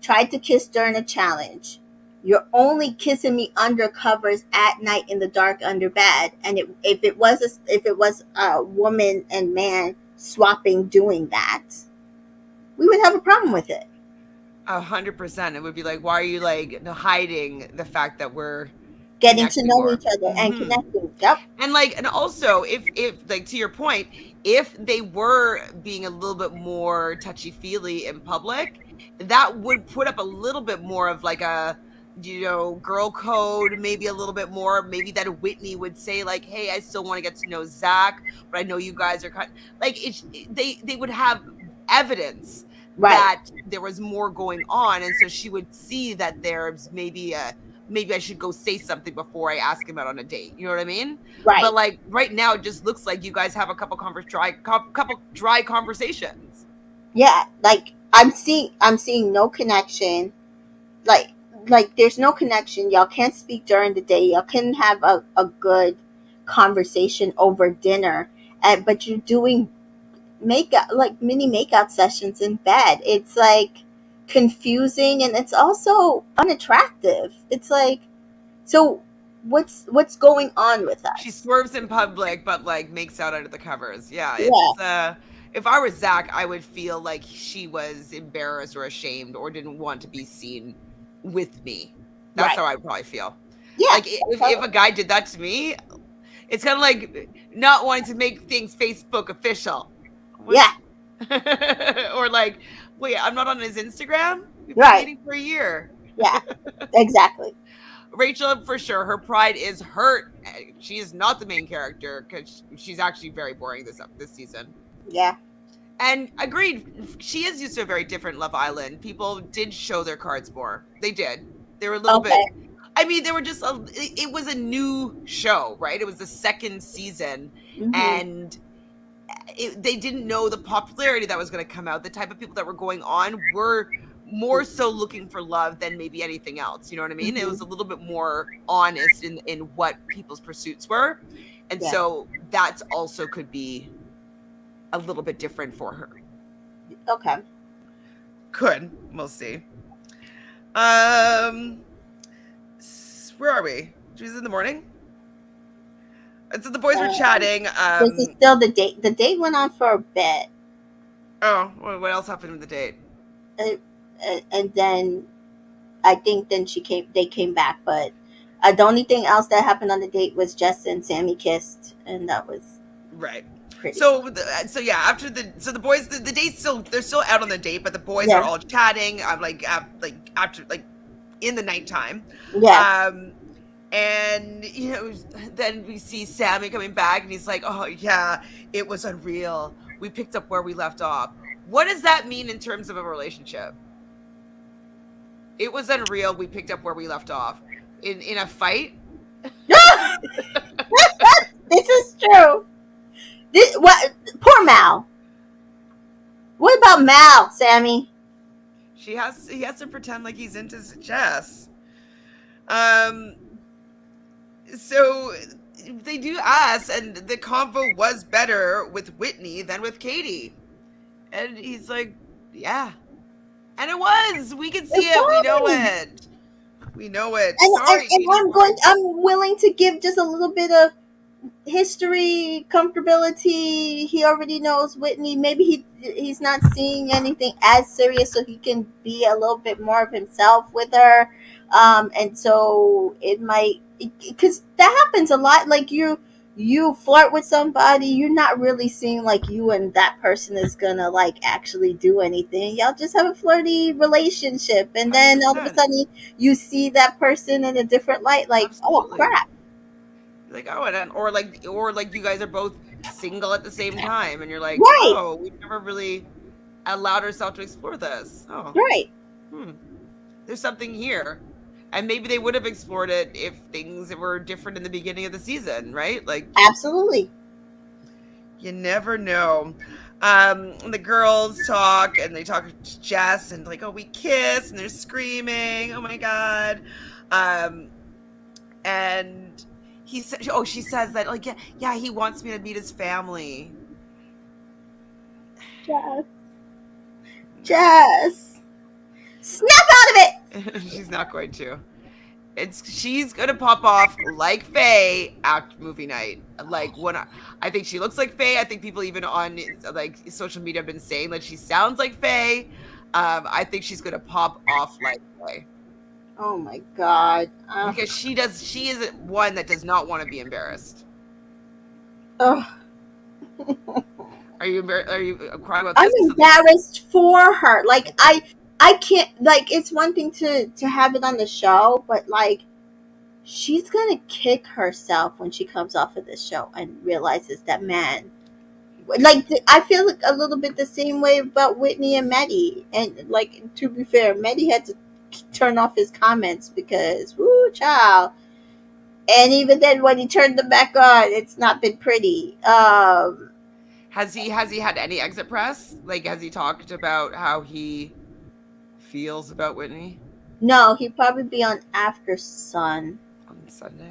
tried to kiss during a challenge, you're only kissing me under covers at night in the dark under bed, and if it was a woman and man swapping doing that, we would have a problem with it. 100%. It would be like, why are you like hiding the fact that we're Getting to connecting know more? each other and Hmm. connecting. Yep. And also if like to your point, if they were being a little bit more touchy-feely in public, that would put up a little bit more of like a girl code, maybe a little bit more, maybe that Whitney would say like, hey, I still want to get to know Zach, but I know you guys are like they would have evidence Right. that there was more going on, and so she would see that there's maybe I should go say something before I ask him out on a date. You know what I mean? But Right. like right now, it just looks like you guys have a couple dry conversations. Yeah. Like I'm seeing no connection. Like there's no connection. Y'all can't speak during the day. Y'all can have a good conversation over dinner. And but you're doing makeup, like mini makeout sessions in bed. It's like confusing, and it's also unattractive. It's like, so what's going on with She us? swerves in public, but like makes out under the covers. Yeah, Yeah. it's if I was Zach, I would feel like she was embarrassed or ashamed or didn't want to be seen with me. That's Right. how I'd probably feel. Yeah. Like if a guy did that to me, It's kind of like not wanting to make things Facebook official. Yeah. What's or like, wait, I'm not on his Instagram. We've been Right. dating for a year. Yeah. Exactly. Rachel, for sure, her pride is hurt. She is not the main character because she's actually very boring this season. Yeah. And agreed, she is used to a very different Love Island. People did show their cards more. They did. They were a little bit. Okay. I mean, they were just. It was a new show, right? It was the second season, Mhm. and they didn't know the popularity that was going to come out. The type of people that were going on were more so looking for love than maybe anything else. You know what I mean? It was Mhm. a little bit more honest in what people's pursuits were, and Yeah. so that's also could be a little bit different for her. Okay. Could, we'll see. Um, where are we? She was in the morning. And so the boys were chatting. This is still the date. The date went on for a bit, Oh, what else happened with the date? uh, and then I think then she came. They came back, but the only thing else that happened on the date was Jess and Sammy kissed, and that was Right. pretty. So yeah, after the boys the date's still they're still out on the date, but the boys are Yeah. all chatting. I'm like after like in the nighttime. Yeah. Um and then we see Sammy coming back and he's like, "Oh yeah, it was unreal. We picked up where we left off." What does that mean in terms of a relationship? It was unreal. We picked up where we left off. In a fight? This is true. This, what? Poor Mal. What about Mal, Sammy? He has to pretend like he's into chess. Um so they do ask, and the convo was better with Whitney than with Katie. And he's like, yeah. And it was. We can see It it. We know was. it. We know it. And Sorry, Katie. Sorry. I'm willing to give just a little bit of history, comfortability. He already knows Whitney. Maybe he's not seeing anything as serious, so he can be a little bit more of himself with her. And so it might, because that happens a lot. Like you flirt with somebody, you're not really seeing like you and that person is gonna like actually do anything. Y'all just have a flirty relationship, and then all of a 100%. sudden you see that person in a different light. Like, oh Absolutely. crap! Like, oh, or like you guys are both single at the same time, and you're like, Right, oh, we've never really allowed ourselves to explore this. Oh, right. hmm. There's something here. And maybe they would have explored it if things were different in the beginning of the season, right? Like, Absolutely. you never know. And the girls talk and they talk to Jess and like, oh, we kiss and they're screaming. Oh my god. Um, and she says that like, yeah, he wants me to meet his family. Jess. Jess. Snap out of it. She's not going to. She's gonna pop off like Faye after movie night. Like I think she looks like Faye. I think people even on like social media have been saying that she sounds like Faye. I think she's gonna pop off like Faye Oh my god. because she does. She is one that does not want to be embarrassed. Oh, Are you Are you crying about I'm this? embarrassed for her. Like I can't, like, it's one thing to have it on the show, but like she's gonna kick herself when she comes off of this show and realizes that, man, like I feel like a little bit the same way about Whitney and Maddie. And like, to be fair, Maddie had to turn off his comments because woo child. And even then when he turned them back on, it's not been pretty. Has he had any exit press? Like, has he talked about how he feels about Whitney No, he'd probably be on After Sun on Sunday?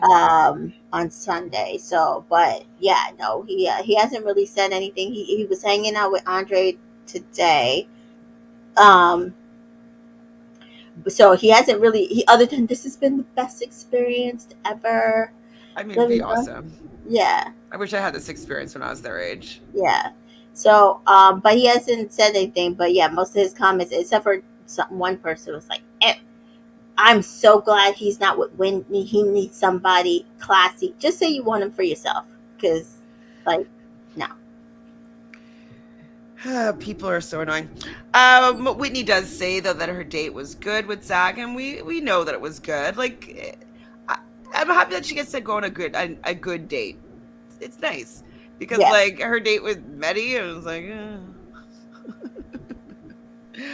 on Sunday. So, but yeah, no, he hasn't really said anything. He was hanging out with Andre today. Um so he hasn't really, other than this has been the best experience ever. I mean, it'd be Living life. awesome. Yeah, I wish I had this experience when I was their age. yeah. So, but he hasn't said anything. But yeah, most of his comments, except for one person, was like, eh. I'm so glad he's not with Whitney. He needs somebody classy. Just say you want him for yourself, because, like, no. People are so annoying. Whitney does say though that her date was good with Zach, and we know that it was good. Like, I, I'm happy that she gets to go on a good date. It's nice because Yeah, like her date with Meddy, it was like,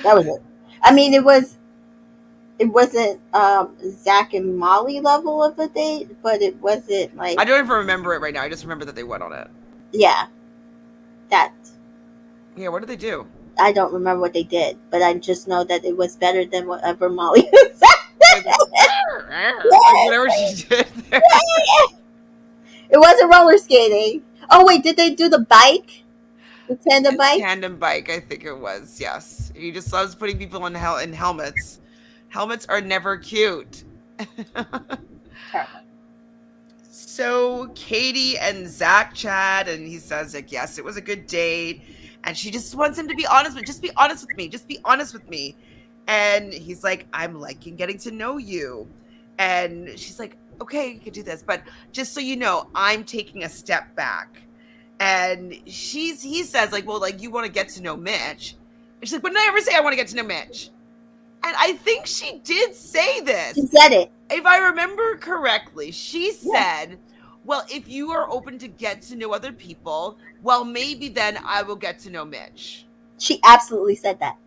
that was it. I mean, it wasn't Zach and Molly level of a date, but it wasn't like, I don't even remember it right now. I just remember that they went on it. yeah, that. Yeah, what did they do? I don't remember what they did, but I just know that it was better than whatever Molly said. Like, like whatever she did there. It wasn't roller skating. Oh wait, did they do the bike? The tandem bike? Tandem bike, I think it was. Yes, he just loves putting people in helmets. Helmets are never cute. Terrible. So Katie and Zach chat, and he says like, yes, it was a good date, and she just wants him to be honest with, just be honest with me, just be honest with me. And he's like, I'm liking getting to know you. And she's like, okay, you can do this, but just so you know, I'm taking a step back. And he says like, well, like you want to get to know Mitch. And she's like, when did I ever say I want to get to know Mitch? And I think she did say She this. said it. If I remember correctly, she Yeah. said, well, if you are open to get to know other people, well, maybe then I will get to know Mitch. She absolutely said that.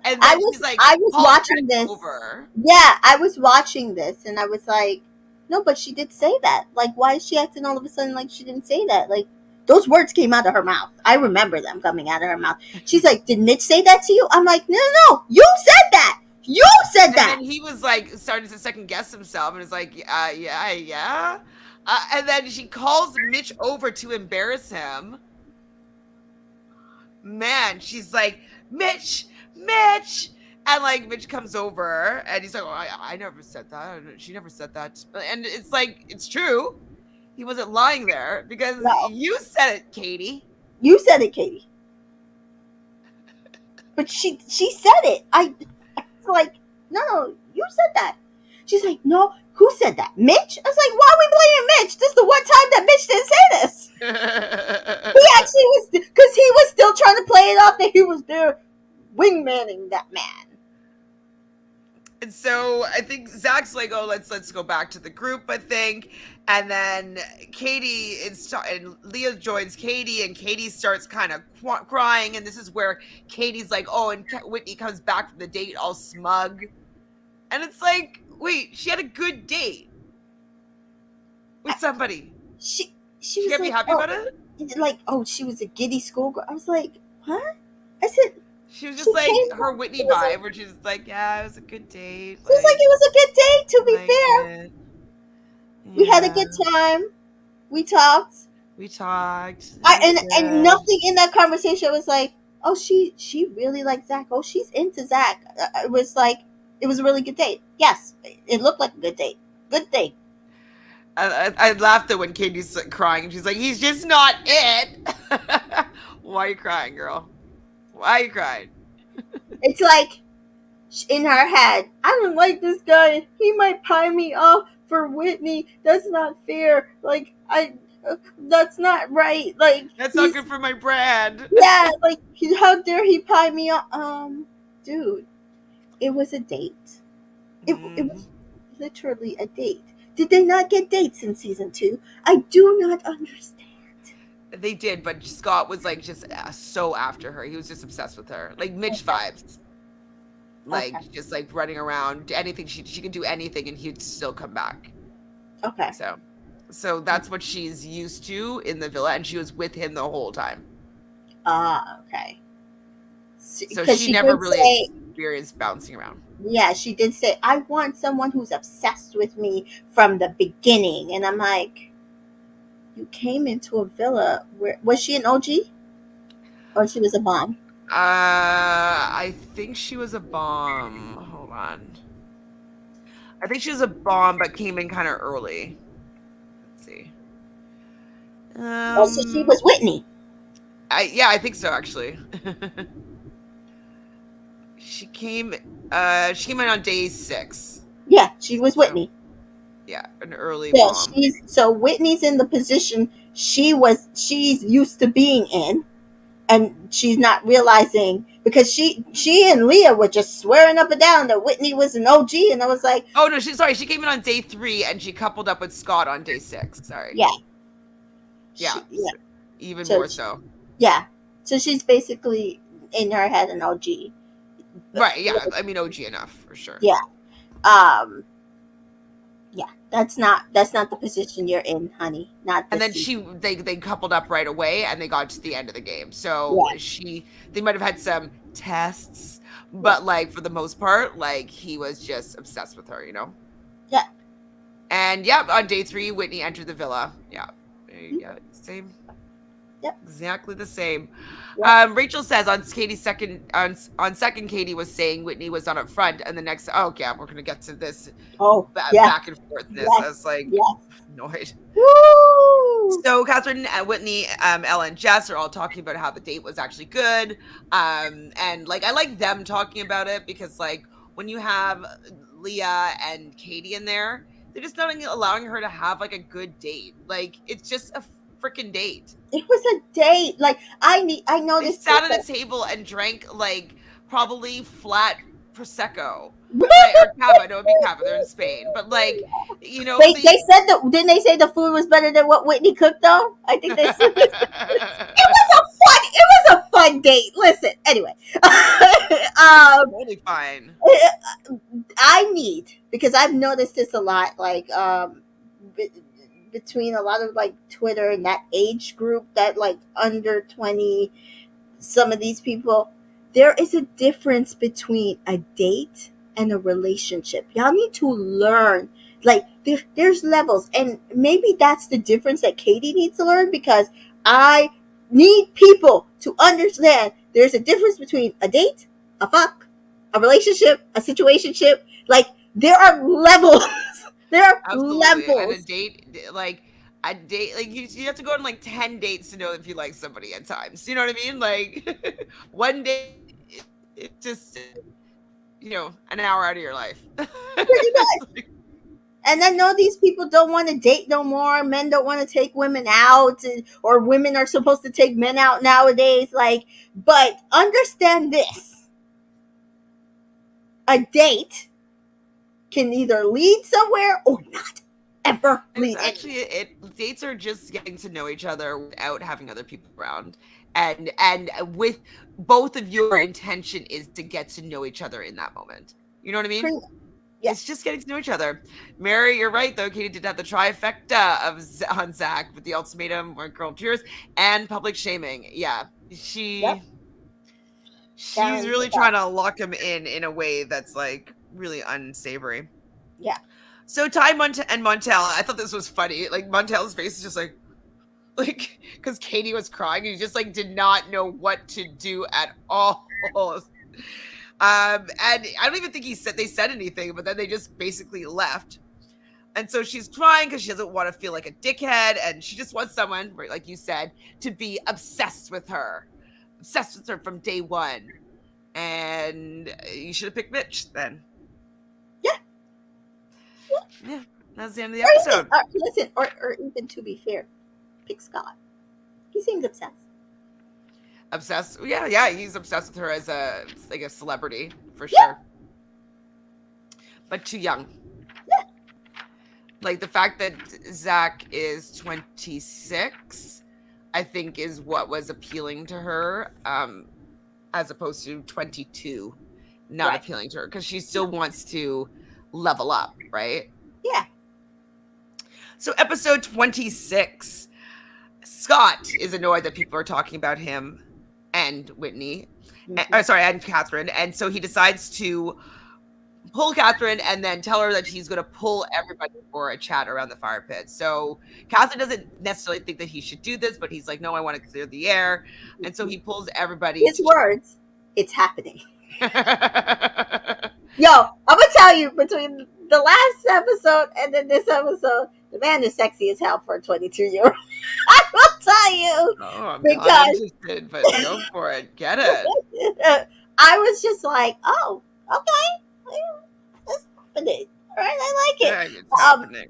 And I then was she's like, I was calls watching Mitch this. over. Yeah, I was watching this and I was like, no, but she did say that. Like, why is she acting all of a sudden like she didn't say that? Like, those words came out of her mouth. I remember them coming out of her mouth. She's like, did Mitch say that to you? I'm like, no, no, no. You said that. You said And that. then he was like, starting to second guess himself and is like, yeah, yeah. And then she calls Mitch over to embarrass him. Man, she's like, Mitch, Mitch. And like Mitch comes over and he's like, oh, I never said that. She never said that. And it's like, it's true. He wasn't lying there because No, you said it, Katie. you said it, Katie. But she said it. I was like, no, you said that. She's like, no, who said that? Mitch? I was like, why are we blaming Mitch? This is the one time that Mitch didn't say this. He actually was, because he was still trying to play it off that he was there wingmanning that man. And so I think Zach's like, oh, let's go back to the group, I think. And then Katie and Leah joins Katie, and Katie starts kind of crying. And this is where Katie's like, oh, and Whitney comes back from the date all smug. And it's like, wait, she had a good date with somebody. She She was can't be like, happy oh, about it. she was a giddy schoolgirl. I was like, what? I said, She was she just like came her back. Whitney vibe, where she's like, yeah, it was a good date. She was like, Like, it was a good date. To be like fair, it. we had a Yeah, good time. We talked. we talked. It was And good. nothing in that conversation was like, oh, she really likes Zach. Oh, she's into Zach. It was like, it was a really good date. Yes, it looked like a good date. Good date. I laughed at when Katie's crying and she's like, he's just not it. Why are you crying, girl? Why are you crying? It's like, in her head, I don't like this guy. He might pie me off for Whitney. That's not fair. Like, that's not right. Like, That's not he's, good for my brand. yeah, like, how dare he pie me off? Dude, it was a date. It Mhm. was literally a date. Did they not get dates in season 2? I do not understand. They did, but Scott was like just so after her. He was just obsessed with her, like Mitch Okay. vibes. Okay. Like just like running around, anything she could do anything, and he'd still come back. Okay. So, so that's what she's used to in the villa, and she was with him the whole time. Okay. So Because she she never did really say, experienced bouncing around. yeah, she did say, I want someone who's obsessed with me from the beginning. And I'm like, you came into a villa where, was she an OG? Or she was a bomb? I think she was a bomb. Hold on. I think she was a bomb, but came in kind of early. Let's see. Oh, so she was Whitney. I think so actually. she came in on day 6. Yeah, she was So, Whitney. yeah, an early Yeah, mom. so Whitney's in the position she's used to being in, and she's not realizing because she and Leah were just swearing up and down that Whitney was an OG, and I was like, Oh no, she came in on day 3 and she coupled up with Scott on day 6. Sorry. yeah, Yeah, yeah. even So more so. yeah, so she's basically in her head an OG. Right, yeah. I mean OG enough for sure. Yeah, um, yeah. That's not the position you're in, honey. Not And this then season. they coupled up right away and they got to the end of the game. So Yeah, they might have had some tests, yeah, but like for the most part, like he was just obsessed with her, you know? yeah, And yeah, on day 3, Whitney entered the villa. Yeah. mm, Yeah, same. yep, Exactly the same. yep. Rachel says on Katie's second on second, Katie was saying Whitney was on up front, and the next, oh yeah, we're gonna get to this Oh, yeah, back and forthness. yes, I was like yes. annoyed. Woo! So Catherine, Whitney, Ella, and Jess are all talking about how the date was actually good. And like I like them talking about it because like when you have Leah and Katie in there, they're just not allowing her to have like a good date. Like it's just a freaking date. It was a date. Like I They noticed sat this. at a table and drank like probably flat prosecco, That, right? Or cava. No, it'd be cava. They're in Spain, but like you know they said that didn't they say the food was better than what Whitney cooked though? I think they said this. It was a fun date. Listen, anyway, It's totally fine. I need because I've noticed this a lot. Like be- between a lot of like Twitter and that age group that like under 20, some of these people, there is a difference between a date and a relationship. Y'all need to learn. Like there's levels, and maybe that's the difference that Katie needs to learn because I need people to understand there's a difference between a date, a fuck, a relationship, a situationship. Like there are levels. There are Absolutely. And levels. like a date, like you have to go on like 10 dates to know if you like somebody at times. You know what I mean? Like one date, it just, an hour out of your life. Pretty much. And I know these people don't want to date no more. Men don't want to take women out, or women are supposed to take men out nowadays. Like, but understand this: a date can either lead somewhere or not ever It's lead actually anywhere. dates are just getting to know each other without having other people around. And with both of your intention is to get to know each other in that moment. You know what I mean? Pretty, yeah, It's just getting to know each other. Mary, you're right though. Katie did have the trifecta on Zach with the ultimatum, one girl tears, and public shaming. Yeah, yep, she's down, really trying to lock him in a way that's like really unsavory. yeah. So Ty and Montel, I thought this was funny. Like Montel's face is just like because Katie was crying and he just like did not know what to do at all. And I don't even think they said anything, but then they just basically left. And so she's crying because she doesn't want to feel like a dickhead, and she just wants someone, like you said, to be obsessed with her from day one. And you should have picked Mitch then. Yeah. Yeah, that's the end of the Or even, episode. listen, or even to be fair, pick Scott. He seems obsessed. Obsessed? Yeah, he's obsessed with her as a celebrity for Yeah, sure, but too young. yeah, Like the fact that Zach is 26, I think is what was appealing to her, as opposed to 22, not right. appealing to her because she still wants to level up, right? Yeah. So episode 26, Scott is annoyed that people are talking about him and Whitney, Mm-hmm. and Catherine, and so he decides to pull Catherine and then tell her that he's going to pull everybody for a chat around the fire pit. So Catherine doesn't necessarily think that he should do this, but he's like, no, I want to clear the air. And so he pulls everybody His to words, it's happening. chat. Yo, I'm gonna tell you between the last episode and then this episode, the man is sexy as hell for a 22-year-old. I will tell you Oh, I'm not because interested, but go for it. Get it. I was just like, oh, okay, well, that's happening. All right, I like it. It's Um, happening.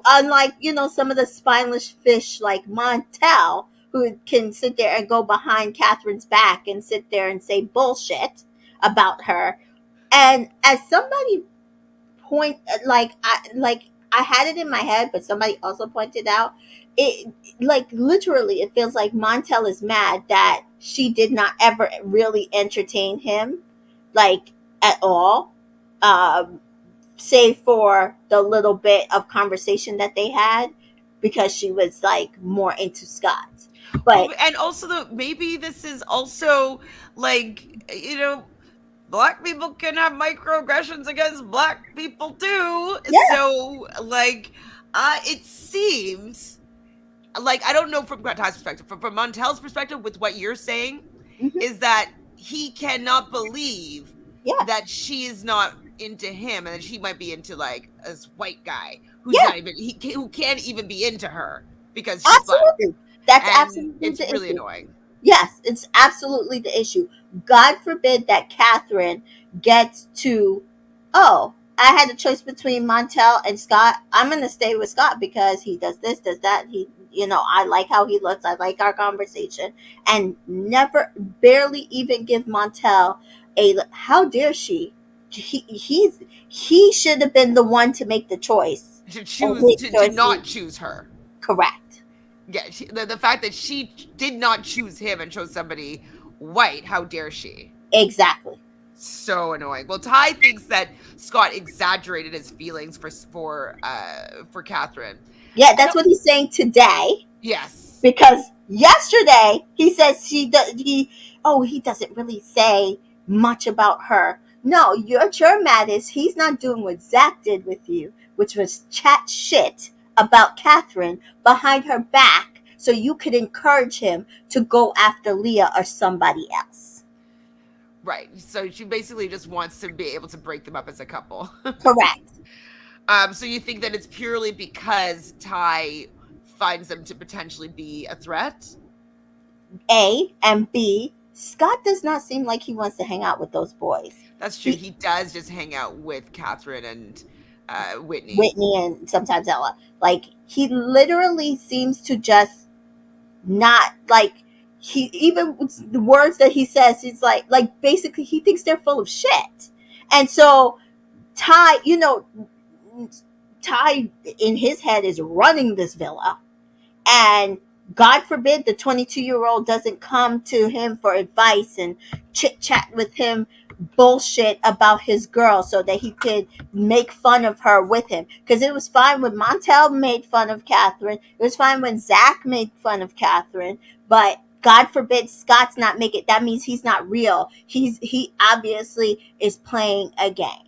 Unlike some of the spineless fish like Montel, who can sit there and go behind Catherine's back and sit there and say bullshit about her. And as somebody point like I had it in my head, but somebody also pointed out it, like literally it feels like Montel is mad that she did not ever really entertain him, like, at all, um save for the little bit of conversation that they had, because she was like more into Scott. Well, But and also maybe this is also like, black people can have microaggressions against black people too. yeah. So like, it seems like, I don't know from Ty's perspective, from Montel's perspective, with what you're saying, Hmm. is that he cannot believe Yeah. that she is not into him, and that she might be into like this white guy who's Yeah. not even who can't even be into her because she's black, Absolutely. That's and absolutely it's the really issue. annoying. Yes, it's absolutely the issue. God forbid that Catherine gets to, oh, I had a choice between Montel and Scott. I'm going to stay with Scott because he does this, does that. I like how he looks. I like our conversation. And never, barely even give Montel how dare she? He should have been the one to make the choice. To And choose his to choice was not choose her. correct. Yeah, the fact that she did not choose him and chose somebody white, how dare she? Exactly. So annoying. Well, Ty thinks that Scott exaggerated his feelings for Catherine. Yeah, I that's don't. what he's saying today. Yes. Because yesterday he says he doesn't really say much about her. No, you're mad is he's not doing what Zach did with you, which was chat shit about Catherine behind her back so you could encourage him to go after Leah or somebody else. Right. So she basically just wants to be able to break them up as a couple. Correct. So you think that it's purely because Ty finds them to potentially be a threat? A and B, Scott does not seem like he wants to hang out with those boys. That's true. He He does just hang out with Catherine and Whitney. Whitney and sometimes Ella. Like he literally seems to just not like he even with the words that he says, he's like basically he thinks they're full of shit. And so Ty, Ty in his head is running this villa, and God forbid the 22-year-old doesn't come to him for advice and chit chat with him bullshit about his girl so that he could make fun of her with him. Because it was fine when Montel made fun of Catherine, it was fine when Zach made fun of Catherine, but God forbid Scott's not making, that means he's not real. He obviously is playing a game.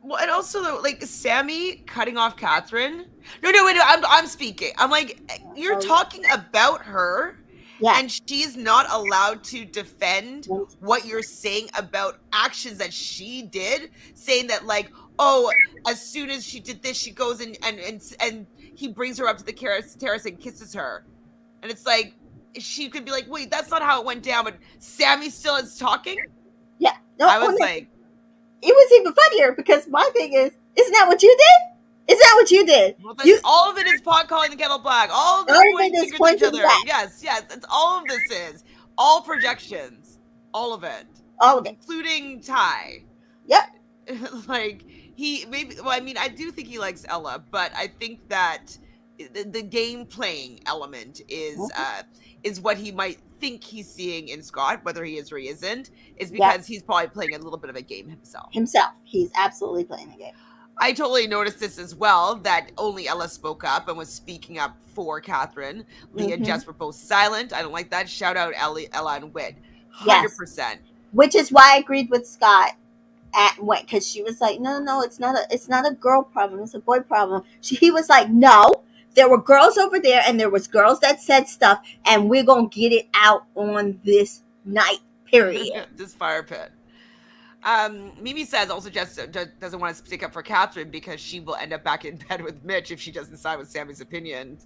Well, and also though, like Sammy cutting off Catherine. No, no, wait, no, I'm speaking. I'm like, you're Oh yeah. talking about her, Yeah. and she's not allowed to defend what you're saying about actions that she did, saying that like, oh, as soon as she did this, she goes and he brings her up to the terrace and kisses her, and it's like she could be like, wait, that's not how it went down, but Sammy still is talking. Yeah. No, I oh was no, like, it was even funnier because my thing is, isn't that what you did? Isn't that what you did? well, You that's all of it is pot calling the kettle black. All of it is everybody pointing is fingers at each pointing other. back. Yes, yes, that's all of this is. All projections. All of it. All of it. Including Ty. Yep. Like he maybe well, I mean, I do think he likes Ella, but I think that the game playing element is what he might think he's seeing in Scott, whether he is or he isn't, is Yep. because he's probably playing a little bit of a game himself. Himself. He's absolutely playing the game. I totally noticed this as well, that only Ella spoke up and was speaking up for Catherine. Leah and Hmm. Jess were both silent. I don't like that. Shout out Ella and Wit. Yes. 100%. Which is why I agreed with Scott at what, because she was like, no, no, no, it's not a girl problem, it's a boy problem. He was like, no, there were girls over there, and there was girls that said stuff, and we're gonna get it out on this night. Period. This fire pit. Mimi says also Jess doesn't want to stick up for Catherine because she will end up back in bed with Mitch if she doesn't side with Sammy's opinion.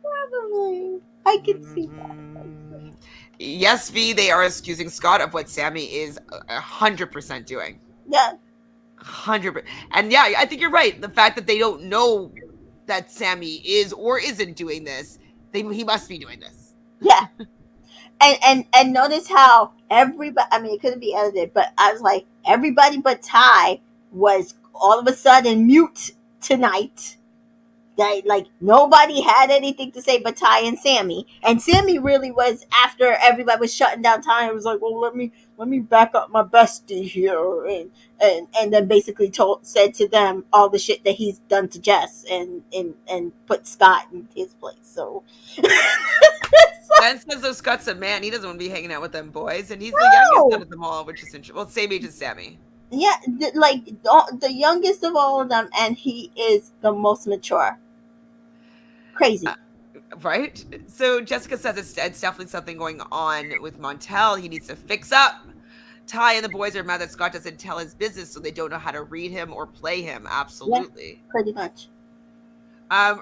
Probably. I could see that. Mhm. Yes, V, they are accusing Scott of what Sammy is 100% doing. Yeah, 100%. And yeah, I think you're right. The fact that they don't know that Sammy is or isn't doing this, he must be doing this. yeah. And notice how everybody. I mean, it couldn't be edited, but I was like, everybody but Ty was all of a sudden mute tonight. That like nobody had anything to say but Ty and Sammy really was after everybody was shutting down Ty and was like, well, let me back up my bestie here, and then basically said to them all the shit that he's done to Jess and put Scott in his place. So Ben says though Scott's a man. He doesn't want to be hanging out with them boys. And he's the youngest out no, of them all, which is interesting. Well, same age as Sammy. yeah, like the youngest of all of them, and he is the most mature. Uh, Crazy. right? So Jessica says it's definitely something going on with Montel. He needs to fix up. Ty and the boys are mad that Scott doesn't tell his business, so they don't know how to read him or play him. Yeah, Absolutely. pretty much.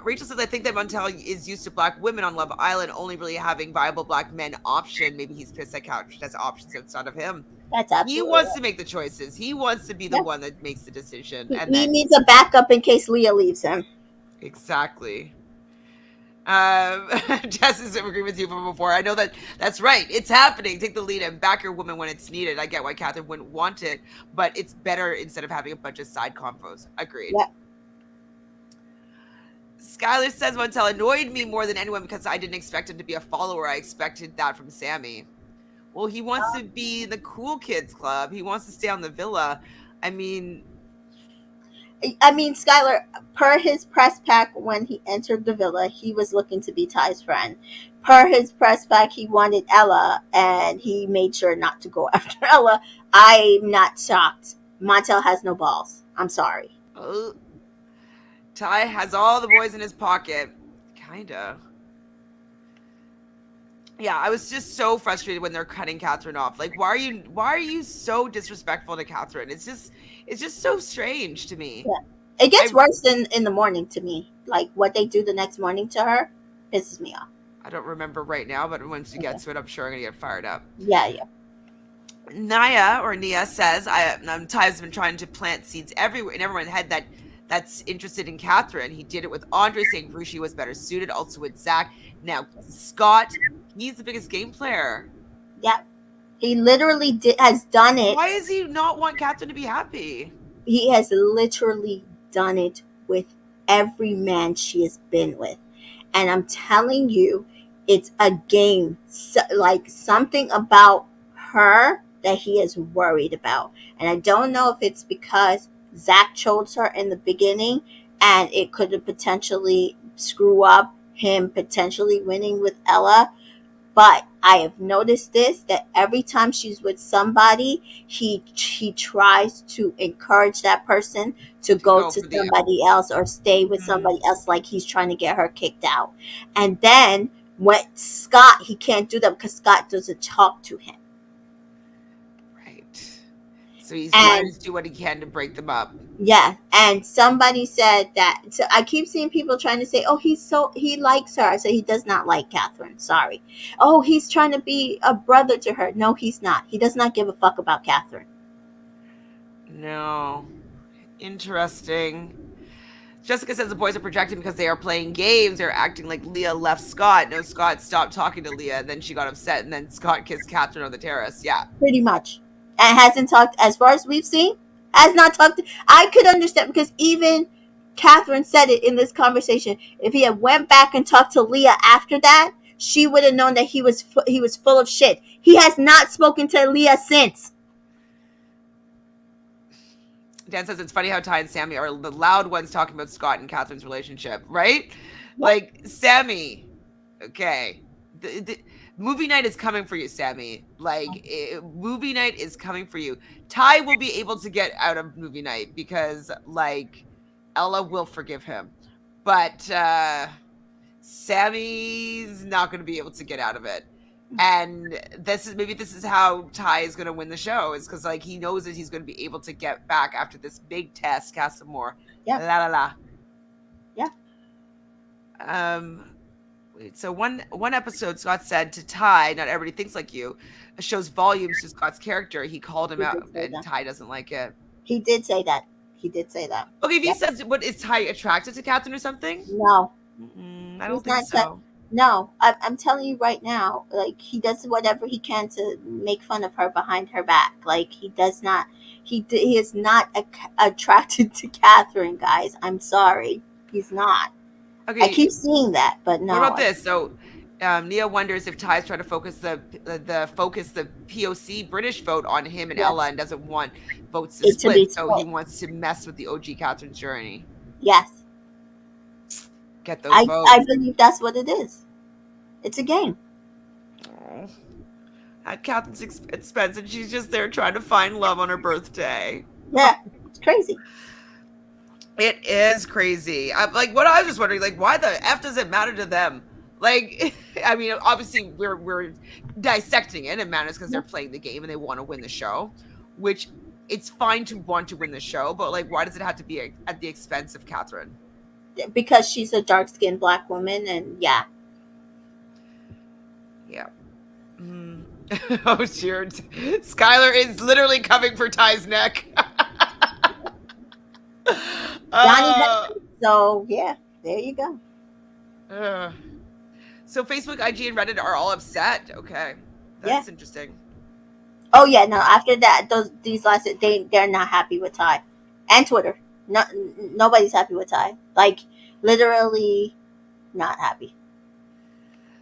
Rachel says, I think that Montel is used to black women on Love Island, only really having viable black men option. Maybe he's pissed that Couch has options outside of him. That's He absolutely wants it. to make the choices. He wants to be the Yeah. one that makes the decision. And He then, needs a backup in case Leah leaves him. exactly. Jess is agreeing with you from before. I know that's right. It's happening. Take the lead and back your woman when it's needed. I get why Catherine wouldn't want it, but it's better instead of having a bunch of side convos. Agreed. Yeah. Skylar says Montel annoyed me more than anyone because I didn't expect him to be a follower. I expected that from Sammy. Well, he wants to be the cool kids club. He wants to stay on the villa. I mean, I mean, Skylar, per his press pack when he entered the villa, he was looking to be Ty's friend. Per his press pack, he wanted Ella, and he made sure not to go after Ella. I'm not shocked. Montel has no balls. I'm sorry. uh, Ty has all the boys in his pocket. Kinda. Yeah, I was just so frustrated when they're cutting Catherine off. Like, why are you so disrespectful to Catherine? It's just so strange to me. Yeah. It gets I worse in the morning to me. Like what they do the next morning to her pisses me off. I don't remember right now, but once you Okay. get to it, I'm sure I'm gonna get fired up. Yeah, yeah. Nia says, Ty's been trying to plant seeds everywhere in everyone's head that's interested in Catherine. He did it with Andre, saying Rushi was better suited, also with Zach. Now Scott, he's the biggest game player. Yeah. He literally has done Why it. does he not want Catherine to be happy? He has literally done it with every man she has been with. And I'm telling you, it's a game. So, like something about her that he is worried about. And I don't know if it's because Zach chose her in the beginning and it could have potentially screw up him potentially winning with Ella, but I have noticed this that every time she's with somebody, he tries to encourage that person to To go go to for the somebody else or stay with Mhm. somebody else, like he's trying to get her kicked out. And then with Scott, he can't do that because Scott doesn't talk to him. Right. So he's trying And to do what he can to break them up. yeah, and somebody said that. So I keep seeing people trying to say, "Oh, he likes her." I say he does not like Catherine. Sorry. Oh, he's trying to be a brother to her. No, he's not. He does not give a fuck about Catherine. No. Interesting. Jessica says the boys are projecting because they are playing games. They're acting like Leah left Scott. No, Scott stopped talking to Leah. And then she got upset. And then Scott kissed Catherine on the terrace. Yeah. Pretty much, and hasn't talked as far as we've seen. Has not talked. I could understand because even Catherine said it in this conversation. If he had went back and talked to Leah after that, she would have known that he was full of shit. He has not spoken to Leah since. Dan says it's funny how Ty and Sammy are the loud ones talking about Scott and Catherine's relationship, right? Yep. Like, Sammy, okay. The movie night is coming for you, Sammy. Like, movie night is coming for you. Ty will be able to get out of movie night because, like, Ella will forgive him. But Sammy's not going to be able to get out of it. And this is how Ty is going to win the show, is because like he knows that he's going to be able to get back after this big test, cast some more. Yeah. La la la. Yeah. So one episode, Scott said to Ty, "Not everybody thinks like you," shows volumes to Scott's character. He called him He out, did say and that. Ty doesn't like it. He did say that. He did say that. Okay, if he Yep. says, "What is Ty attracted to Catherine or something?" No, I don't he's think not. so. No, I'm telling you right now. Like he does whatever he can to make fun of her behind her back. Like he does not. He is not attracted to Catherine, guys. I'm sorry. He's not. I Okay, keep seeing that, but what no. about this? So, Nia wonders if Ty's trying to focus the POC British vote on him and Ella, Yes, and doesn't want votes to it to split. be So he split. wants to mess with the OG Catherine's journey, Yes, get those I votes. believe that's what it is. It's a game. Oh, at Catherine's expense, and she's just there trying to find love on her birthday. Yeah, it's crazy. It is crazy. Like what I was just wondering, like why the f does it matter to them? Like, I mean, obviously we're dissecting it. It matters because they're playing the game and they want to win the show, which it's fine to want to win the show, but like, why does it have to be at the expense of Catherine? Because she's a dark skinned black woman, and yeah. Yeah. Mm. Oh, sure. Skylar is literally coming for Ty's neck. Johnny uh, Depp. So yeah, there you go. uh. So Facebook, IG, and Reddit are all upset. Okay, Yeah. that's interesting. Oh yeah, no. After that, these last they're not happy with Ty, and Twitter. No, nobody's happy with Ty. Like literally, not happy.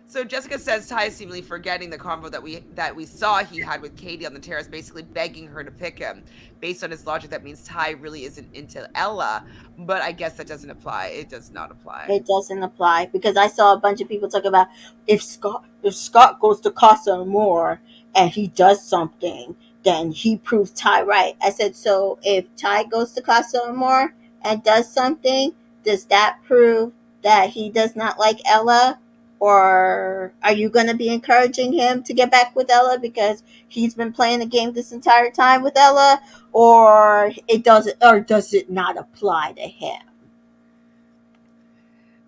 So Jessica says Ty is seemingly forgetting the convo that we saw he had with Katie on the terrace, basically begging her to pick him. Based on his logic, that means Ty really isn't into Ella, but I guess that doesn't apply. It does not apply. It doesn't apply because I saw a bunch of people talk about if Scott goes to Casa more and he does something, then he proves Ty right. I said, so if Ty goes to Casa more and does something, does that prove that he does not like Ella? Or are you going to be encouraging him to get back with Ella because he's been playing the game this entire time with Ella? Or does it not apply to him?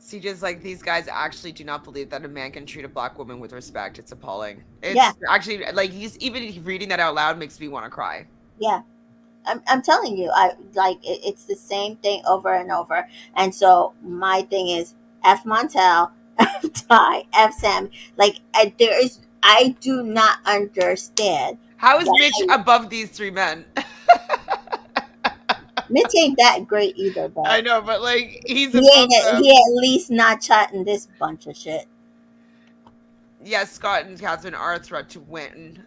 CJ's like, these guys actually do not believe that a man can treat a black woman with respect. It's appalling. Yeah, It's actually like he's even reading that out loud makes me want to cry. yeah. I'm telling you, I like it's the same thing over and over. And so my thing is F Montel, F Ty, F Sam. Like I do not understand. How is Mitch Why above these three men? Mitch ain't that great either, I but know, but like he's he above ain't them. he at least not chatting this bunch of shit. Yes, Scott and Catherine are a threat to win.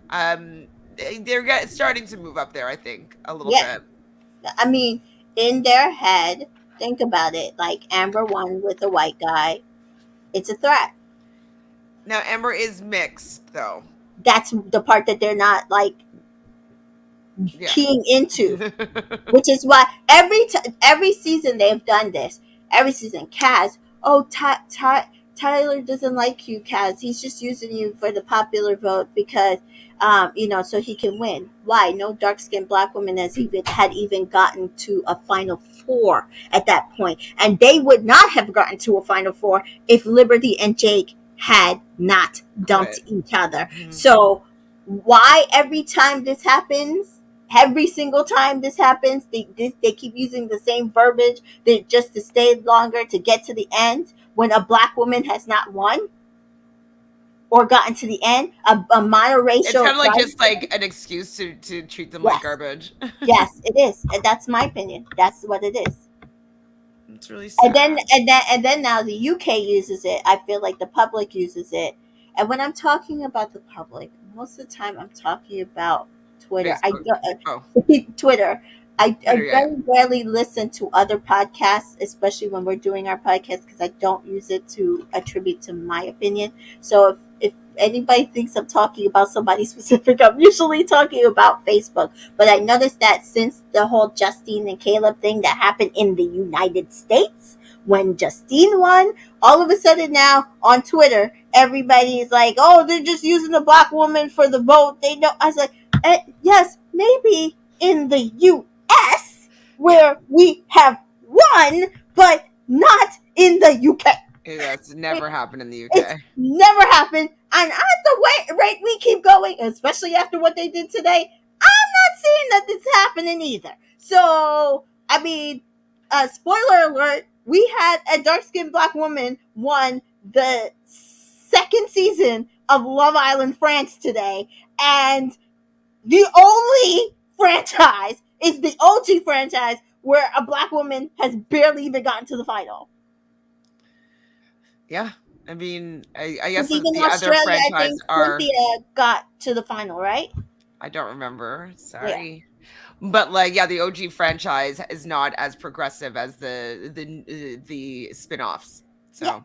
Starting to move up there, I think, a little Yeah, bit. I mean, in their head, think about it. Like Amber won with a white guy. It's a threat. Now Amber is mixed, though. That's the part that they're not like Yeah. keying into, which is why every season they've done this. Every season, Kaz, oh Tyler doesn't like you, Kaz. He's just using you for the popular vote because, so he can win. Why? No dark skinned black woman had even gotten to a final four at that point, and they would not have gotten to a final four if Liberty and Jake had not dumped Quit. each other. Mhm. So why every time this happens? Every single time this happens, they keep using the same verbiage just to stay longer to get to the end when a black woman has not won or gotten to the end. A It's kind monoracial of like white just like an excuse to treat them like yes, garbage. yes, it is. And that's my opinion. That's what it is. It's really And then sad. and then now the UK uses it. I feel like the public uses it. And when I'm talking about the public, most of the time I'm talking about Twitter. Facebook. Oh, Twitter. I Twitter, yeah. very rarely listen to other podcasts, especially when we're doing our podcast, because I don't use it to attribute to my opinion. So if anybody thinks I'm talking about somebody specific, I'm usually talking about Facebook. But I noticed that since the whole Justine and Caleb thing that happened in the United States, when Justine won, all of a sudden now on Twitter, everybody is like, "Oh, they're just using the black woman for the vote." They know. I was like, yes, maybe in the US Yeah. where we have won, but not in the UK. That's never happened in the It's UK. never happened. And at the rate we keep going, especially after what they did today, I'm not seeing that it's happening either. So, I mean, spoiler alert, we had a dark skinned black woman won the second season of Love Island France today. And the only franchise is the OG franchise where a black woman has barely even gotten to the final. Yeah. I mean, I Because guess even the other Australia, I franchise think are. Cynthia got to the final, right? I don't remember. Yeah, Sorry. But like, yeah, the OG franchise is not as progressive as the spin-offs. yeah.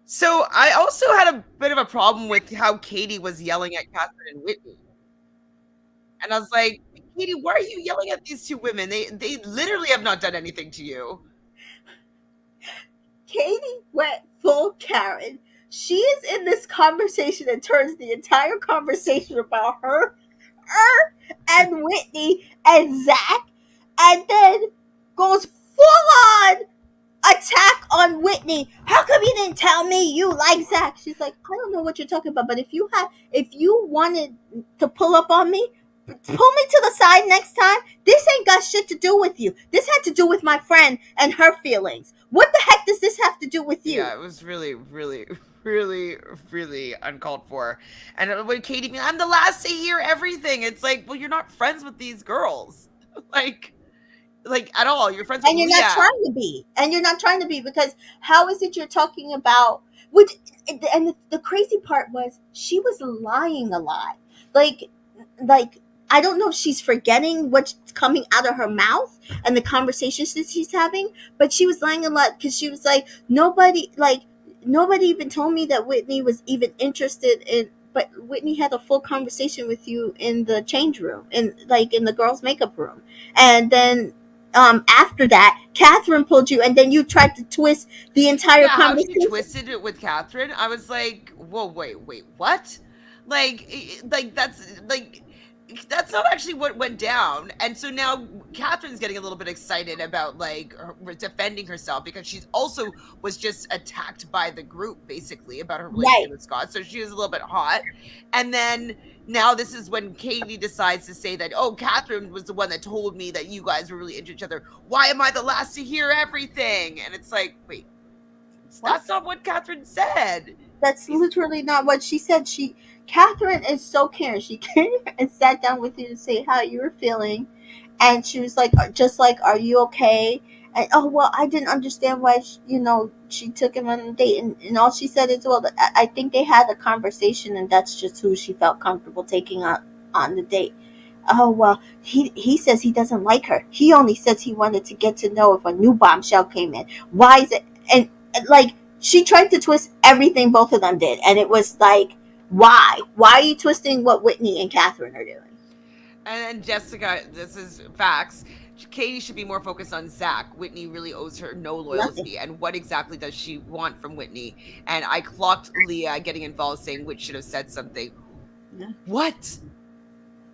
So I also had a bit of a problem with how Katie was yelling at Catherine and Whitney. And I was like, Katie, why are you yelling at these two women? They literally have not done anything to you. Katie went full Karen. She is in this conversation and turns the entire conversation about her and Whitney and Zach, and then goes full on attack on Whitney. How come you didn't tell me you like Zach? She's like, I don't know what you're talking about, but if you wanted to pull up on me, pull me to the side next time. This ain't got shit to do with you. This had to do with my friend and her feelings. What the heck does this have to do with Yeah, you? it was really, really, really, really uncalled for. And when Katie, I'm the last to hear everything. It's like, well, you're not friends with these girls, like, at all. You're friends with And you're not Leah. trying to be. And you're not trying to be because how is it you're talking about which and the crazy part was she was lying a lot. Like like I don't know if she's forgetting what's coming out of her mouth and the conversations that she's having, but she was lying a lot because she was nobody even told me that Whitney was even interested in, but Whitney had a full conversation with you in the change room, in the girls' makeup room. And then after that, Catherine pulled you, and then you tried to twist the entire Yeah, how she conversation. twisted it with Catherine, I was like, whoa, wait, what? Like that's not actually what went down. And so now Catherine's getting a little bit excited about like defending herself because she's also was just attacked by the group basically about her relationship Right. with Scott. So she was a little bit hot. And then now this is when Katie decides to say that, oh, Catherine was the one that told me that you guys were really into each other. Why am I the last to hear everything? And it's like, wait, What? that's not what Catherine said. That's She's, literally not what she said. Catherine is so caring. She came and sat down with you to say how you were feeling, and she was like, just like, are you okay? And oh well, I didn't understand why she took him on a date, and all she said is, well, I think they had a conversation, and that's just who she felt comfortable taking on the date. Oh well, he says he doesn't like her. He only says he wanted to get to know if a new bombshell came in. Why is it? And like she tried to twist everything both of them did, and it was like, why? Why are you twisting what Whitney and Catherine are doing? and then Jessica, this is facts. Katie should be more focused on Zach. Whitney really owes her no Nothing. loyalty. And what exactly does she want from Whitney? And I clocked Leah getting involved saying Whit should have said something. Yeah. What?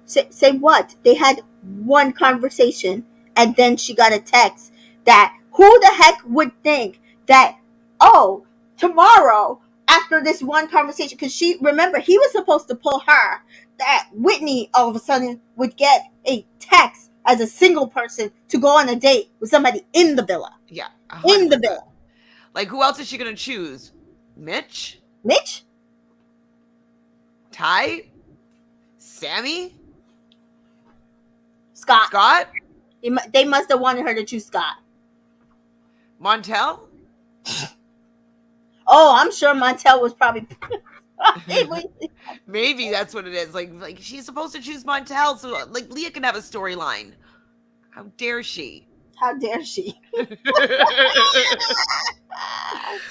Say what? They had one conversation, and then she got a text that who the heck would think that, oh, tomorrow after this one conversation, because she, remember, he was supposed to pull her, that Whitney all of a sudden would get a text as a single person to go on a date with somebody in the villa. Yeah, In the 100%. villa. Like, who else is she going to choose? Mitch? Mitch? Ty? Sammy? Scott. Scott? They must have wanted her to choose Scott. Montel? Oh, I'm sure Montel was probably. Maybe that's what it is. Like she's supposed to choose Montel, so like Leah can have a storyline. How dare she? How dare she?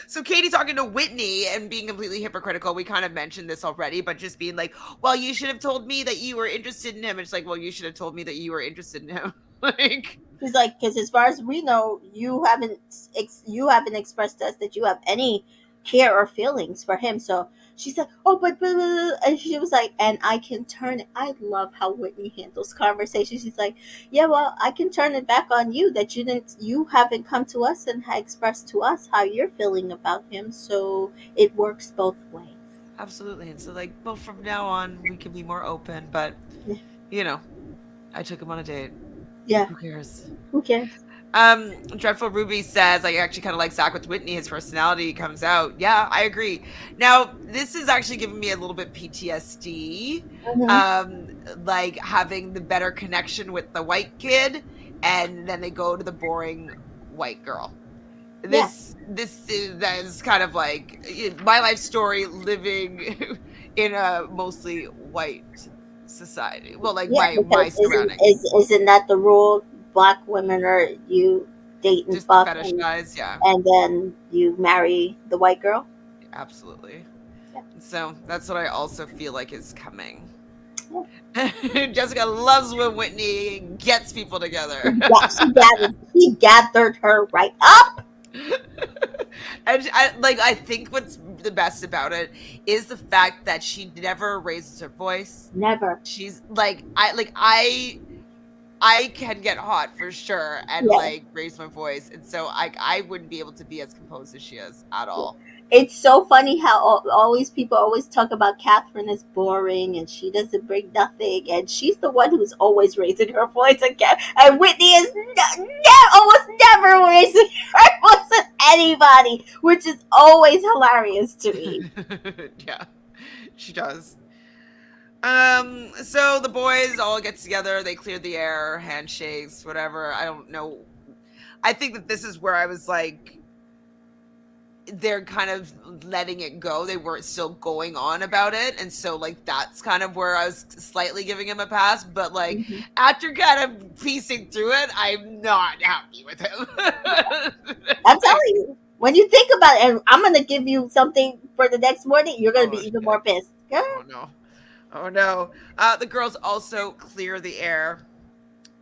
So Katie talking to Whitney and being completely hypocritical. We kind of mentioned this already, but just being like, "Well, you should have told me that you were interested in him." It's like, "Well, you should have told me that you were interested in him." Like, He's like, because as far as we know, you haven't expressed to us that you have any care or feelings for him. So She's like, oh, but, and she was like, and I can turn it. I love how Whitney handles conversations. She's like, yeah, well, I can turn it back on you that you haven't come to us and expressed to us how you're feeling about him. So it works both ways. Absolutely. And so, like, well, from now on, we can be more open. But, you know, I took him on a date. Yeah, Who cares? who cares? Dreadful Ruby says, I actually kind of like Zach with Whitney. His personality comes out. Yeah, I agree. Now, this is actually giving me a little bit PTSD. Mm-hmm. Um, like having the better connection with the white kid, and then they go to the boring white girl. Yeah, This is that is kind of like my life story living in a mostly white society. Well, like yeah, my because surroundings. isn't that the rule? Black women are you date and Just the fuck, fetishize, yeah. and then you marry the white girl. Absolutely. Yeah, So that's what I also feel like is coming. yeah. Jessica loves when Whitney gets people together. She gathered her right up. And I think what's the best about it is the fact that she never raises her voice. Never. She's I can get hot for sure and Yeah. like raise my voice, and so I wouldn't be able to be as composed as she is at all. It's so funny how all these people always talk about Catherine as boring and she doesn't bring nothing, and she's the one who's always raising her voice. And Whitney is almost never raising her voice at anybody, which is always hilarious to me. Yeah, she does. So the boys all get together, they clear the air, handshakes, whatever. I don't know. I think that this is where I was like, they're kind of letting it go. They weren't still going on about it. And so like that's kind of where I was slightly giving him a pass. But like Mhm. after kind of piecing through it, I'm not happy with him. I'm telling Like, you, when you think about it, and I'm gonna give you something for the next morning, you're gonna be oh even shit. more pissed. Yeah. Oh no. Oh no. The girls also clear the air.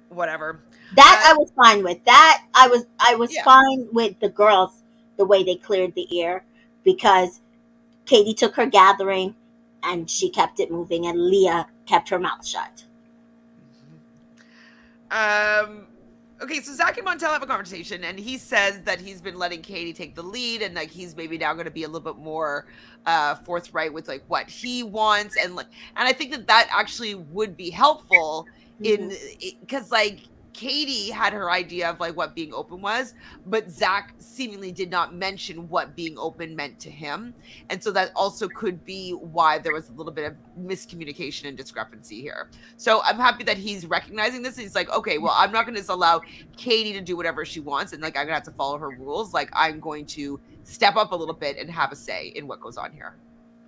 Whatever. That Uh I was fine with. That I was yeah. fine with the girls the way they cleared the air because Katie took her gathering and she kept it moving and Leah kept her mouth shut. Um okay, so Zach and Montel have a conversation, and he says that he's been letting Katie take the lead, and like he's maybe now going to be a little bit more forthright with like what he wants, and like, and I think that that actually would be helpful Hmm. in because like Katie had her idea of like what being open was, but Zach seemingly did not mention what being open meant to him, and so that also could be why there was a little bit of miscommunication and discrepancy here. So I'm happy that he's recognizing this. He's like, okay, well, I'm not going to just allow Katie to do whatever she wants, and like I'm gonna have to follow her rules. Like I'm going to step up a little bit and have a say in what goes on here.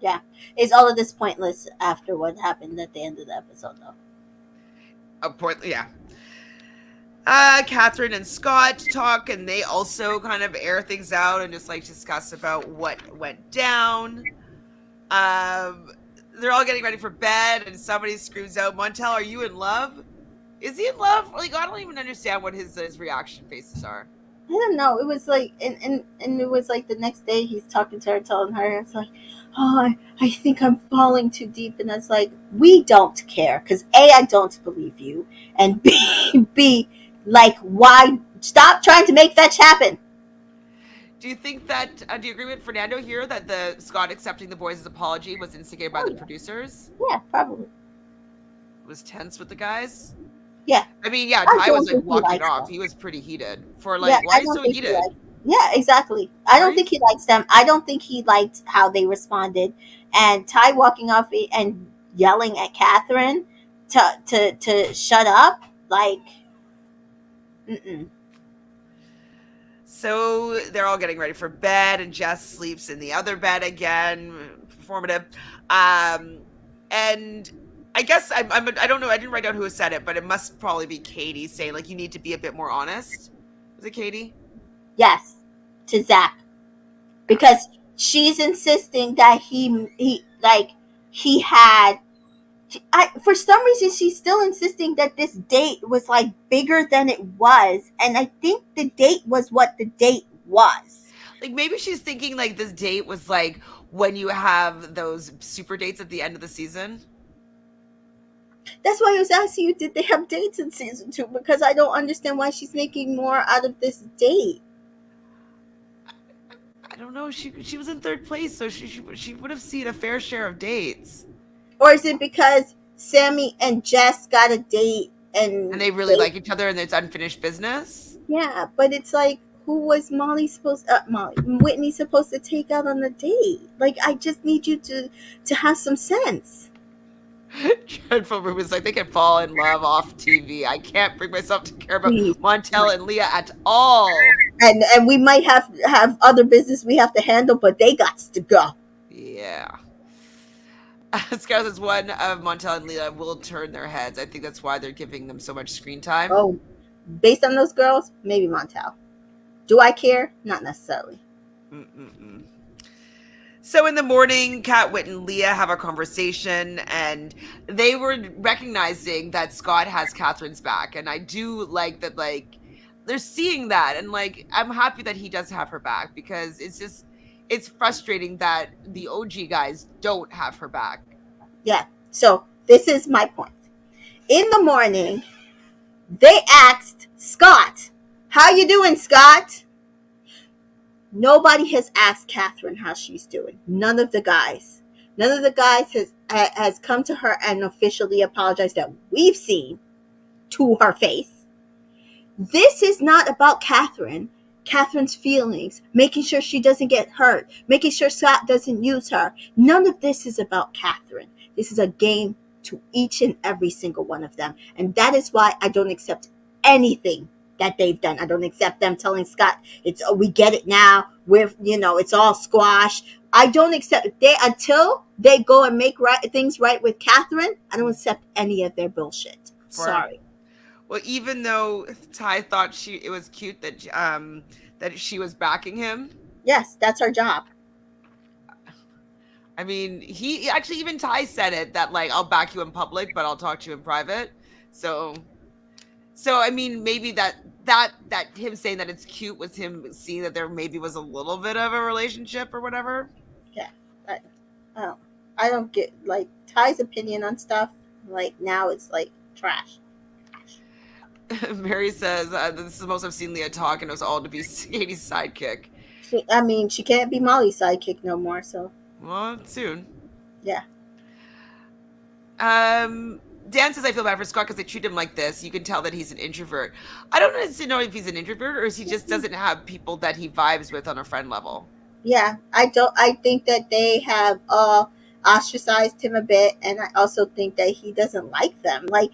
Yeah. Is all of this pointless after what happened at the end of the episode though? A point, yeah. Catherine and Scott talk, and they also kind of air things out and just like discuss about what went down. Um, they're all getting ready for bed, and somebody screams out, "Montel, are you in love?" Is he in love? Like I don't even understand what his reaction faces are. I don't know. It was like, and it was like the next day he's talking to her, telling her, it's like, oh, I think I'm falling too deep. And it's like, we don't care. Because A, I don't believe you. And B, like, why? Stop trying to make fetch happen. Do you think that? Do you agree with Fernando here that the Scott accepting the boys' apology was instigated by Oh, the yeah. producers? Yeah, probably. It was tense with the guys. Yeah. I mean, yeah, I Ty was don't like think he walking it likes off. them. He was pretty heated for Yeah, like, why I are you don't so think he heated? likes. Yeah, exactly. I don't Right? think he likes them. I don't think he liked how they responded. And Ty walking off and yelling at Catherine to shut up, like, mm-mm. So they're all getting ready for bed, and Jess sleeps in the other bed again. Performative. And I guess I don't know. I didn't write down who said it, but it must probably be Katie saying like you need to be a bit more honest. Was it Katie? Yes, to Zach, Yeah. because she's insisting that he had. For some reason, she's still insisting that this date was like bigger than it was, and I think the date was what the date was. Like maybe she's thinking like this date was like when you have those super dates at the end of the season. That's why I was asking you, did they have dates in season 2? Because I don't understand why she's making more out of this date. I don't know. She was in third place, so she would have seen a fair share of dates. Or is it because Sammy and Jess got a date And and they really they, like each other and it's unfinished business. yeah, but it's like, who was Whitney supposed to take out on the date? Like, I just need you to have some sense. Dreadful Room is like they can fall in love off TV. I can't bring myself to care about Please. Montel and Leah at all. And we might have other business we have to handle, but they got to go. Yeah. Scout says one of Montel and Leah will turn their heads. I think that's why they're giving them so much screen time. Oh, based on those girls, maybe Montel. Do I care? Not necessarily. Mm-mm-mm. So in the morning, Kat, Whit, and Leah have a conversation, and they were recognizing that Scott has Catherine's back, and I do like that. Like they're seeing that, and like I'm happy that he does have her back because it's frustrating that the OG guys don't have her back. Yeah. So this is my point. In the morning, they asked Scott, "How you doing, Scott?" Nobody has asked Catherine how she's doing. None of the guys. None of the guys has come to her and officially apologized that we've seen to her face. This is not about Catherine. Catherine's feelings, making sure she doesn't get hurt, making sure Scott doesn't use her. None of this is about Catherine. This is a game to each and every single one of them. And that is why I don't accept anything that they've done. I don't accept them telling Scott, we get it now. It's all squash. I don't accept they until they go and make things right with Catherine. I don't accept any of their bullshit. Sorry. Well, even though Ty thought it was cute that she was backing him. Yes, that's her job. I mean, he actually, even Ty said it, that like I'll back you in public, but I'll talk to you in private. So I mean, maybe that him saying that it's cute was him seeing that there maybe was a little bit of a relationship or whatever. Yeah, I don't get like Ty's opinion on stuff. Like now, it's like trash. Mary says this is the most I've seen Leah talk, and it was all to be Katie's sidekick. She can't be Molly's sidekick no more. So, well, soon. Yeah. Dan says I feel bad for Scott because they treat him like this. You can tell that he's an introvert. I don't necessarily know if he's an introvert or if he just doesn't have people that he vibes with on a friend level. Yeah, I think that they have ostracized him a bit, and I also think that he doesn't like them. Like,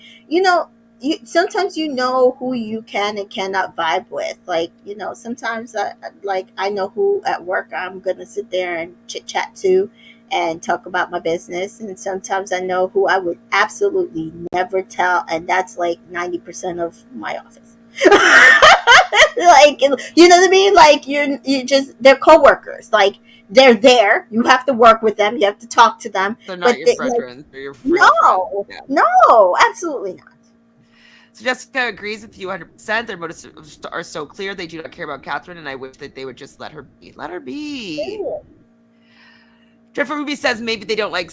sometimes who you can and cannot vibe with. Like, sometimes I know who at work I'm gonna sit there and chit chat to and talk about my business, and sometimes I know who I would absolutely never tell, and that's like 90% of my office. Like, you know what I mean? Like, they're coworkers. Like, they're there. You have to work with them. You have to talk to them. They're not your brethren. They're your real no, friends. No, absolutely not. So Jessica agrees with you 100%. Their motives are so clear. They do not care about Catherine, and I wish that they would just let her be. Let her be. Jennifer Ruby says maybe they don't like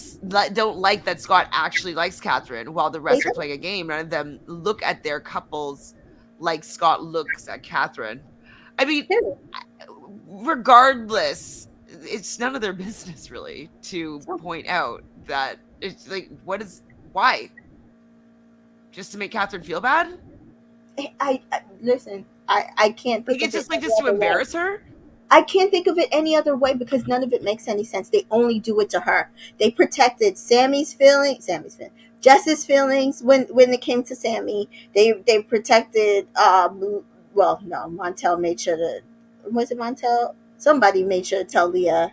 that Scott actually likes Catherine while the rest are playing a game. None of them look at their couples like Scott looks at Catherine. I mean, regardless, it's none of their business really to point out that it's like, why? Just to make Catherine feel bad? I listen. I can't think like, it's just like just to embarrass her. I can't think of it any other way because none of it makes any sense. They only do it to her. They protected Jess's feelings when it came to Sammy. They protected Montel made sure to, was it Montel? Somebody made sure to tell Leah.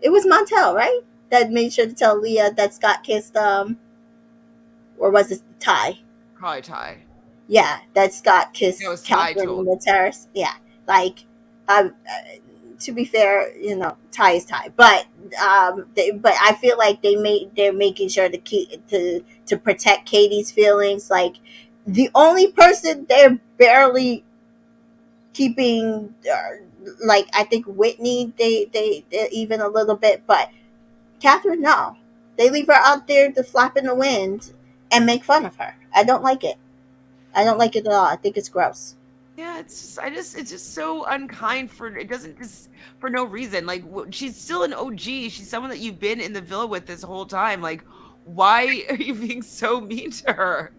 It was Montel, right? That made sure to tell Leah that Scott kissed or was it Ty? Probably Ty. Yeah, that Scott kissed Catherine in the terrace. Yeah, like to be fair, Ty is Ty, but but I feel like they're making sure to protect Katie's feelings. Like, the only person they're barely keeping, like, I think Whitney, they even a little bit, but Catherine, no. They leave her out there to flap in the wind and make fun of her. I don't like it. I don't like it at all. I think it's gross. Yeah, it's just so unkind for it doesn't just for no reason. Like she's still an OG. She's someone that you've been in the villa with this whole time. Like, why are you being so mean to her?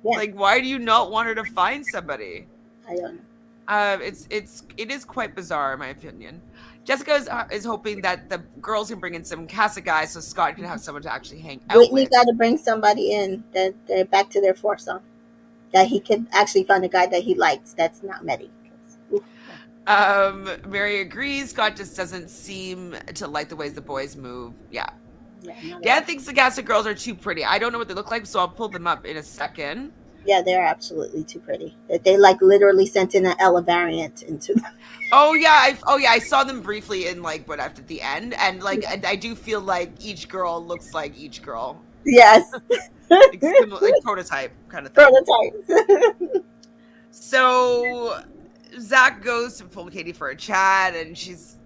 Yeah, Like, why do you not want her to find somebody? I don't know. It is quite bizarre in my opinion. Jessica is hoping that the girls can bring in some Casa guys so Scott can have someone to actually hang out Whitney with. got to bring somebody in that they're back to their foursome. That he could actually find a guy that he likes. That's not Meddy. Oof, Mary agrees. Scott just doesn't seem to like the ways the boys move. Yeah. yeah, not at Dan all. thinks the Casa girls are too pretty. I don't know what they look like, so I'll pull them up in a second. Yeah, they're absolutely too pretty. That they like literally sent in an Ella variant into them. Oh yeah, I saw them briefly in like what after the end, and like I do feel like each girl looks like each girl, Yes. like similar, like prototype kind of thing. Prototypes. So Zach goes to pull Katie for a chat, and she's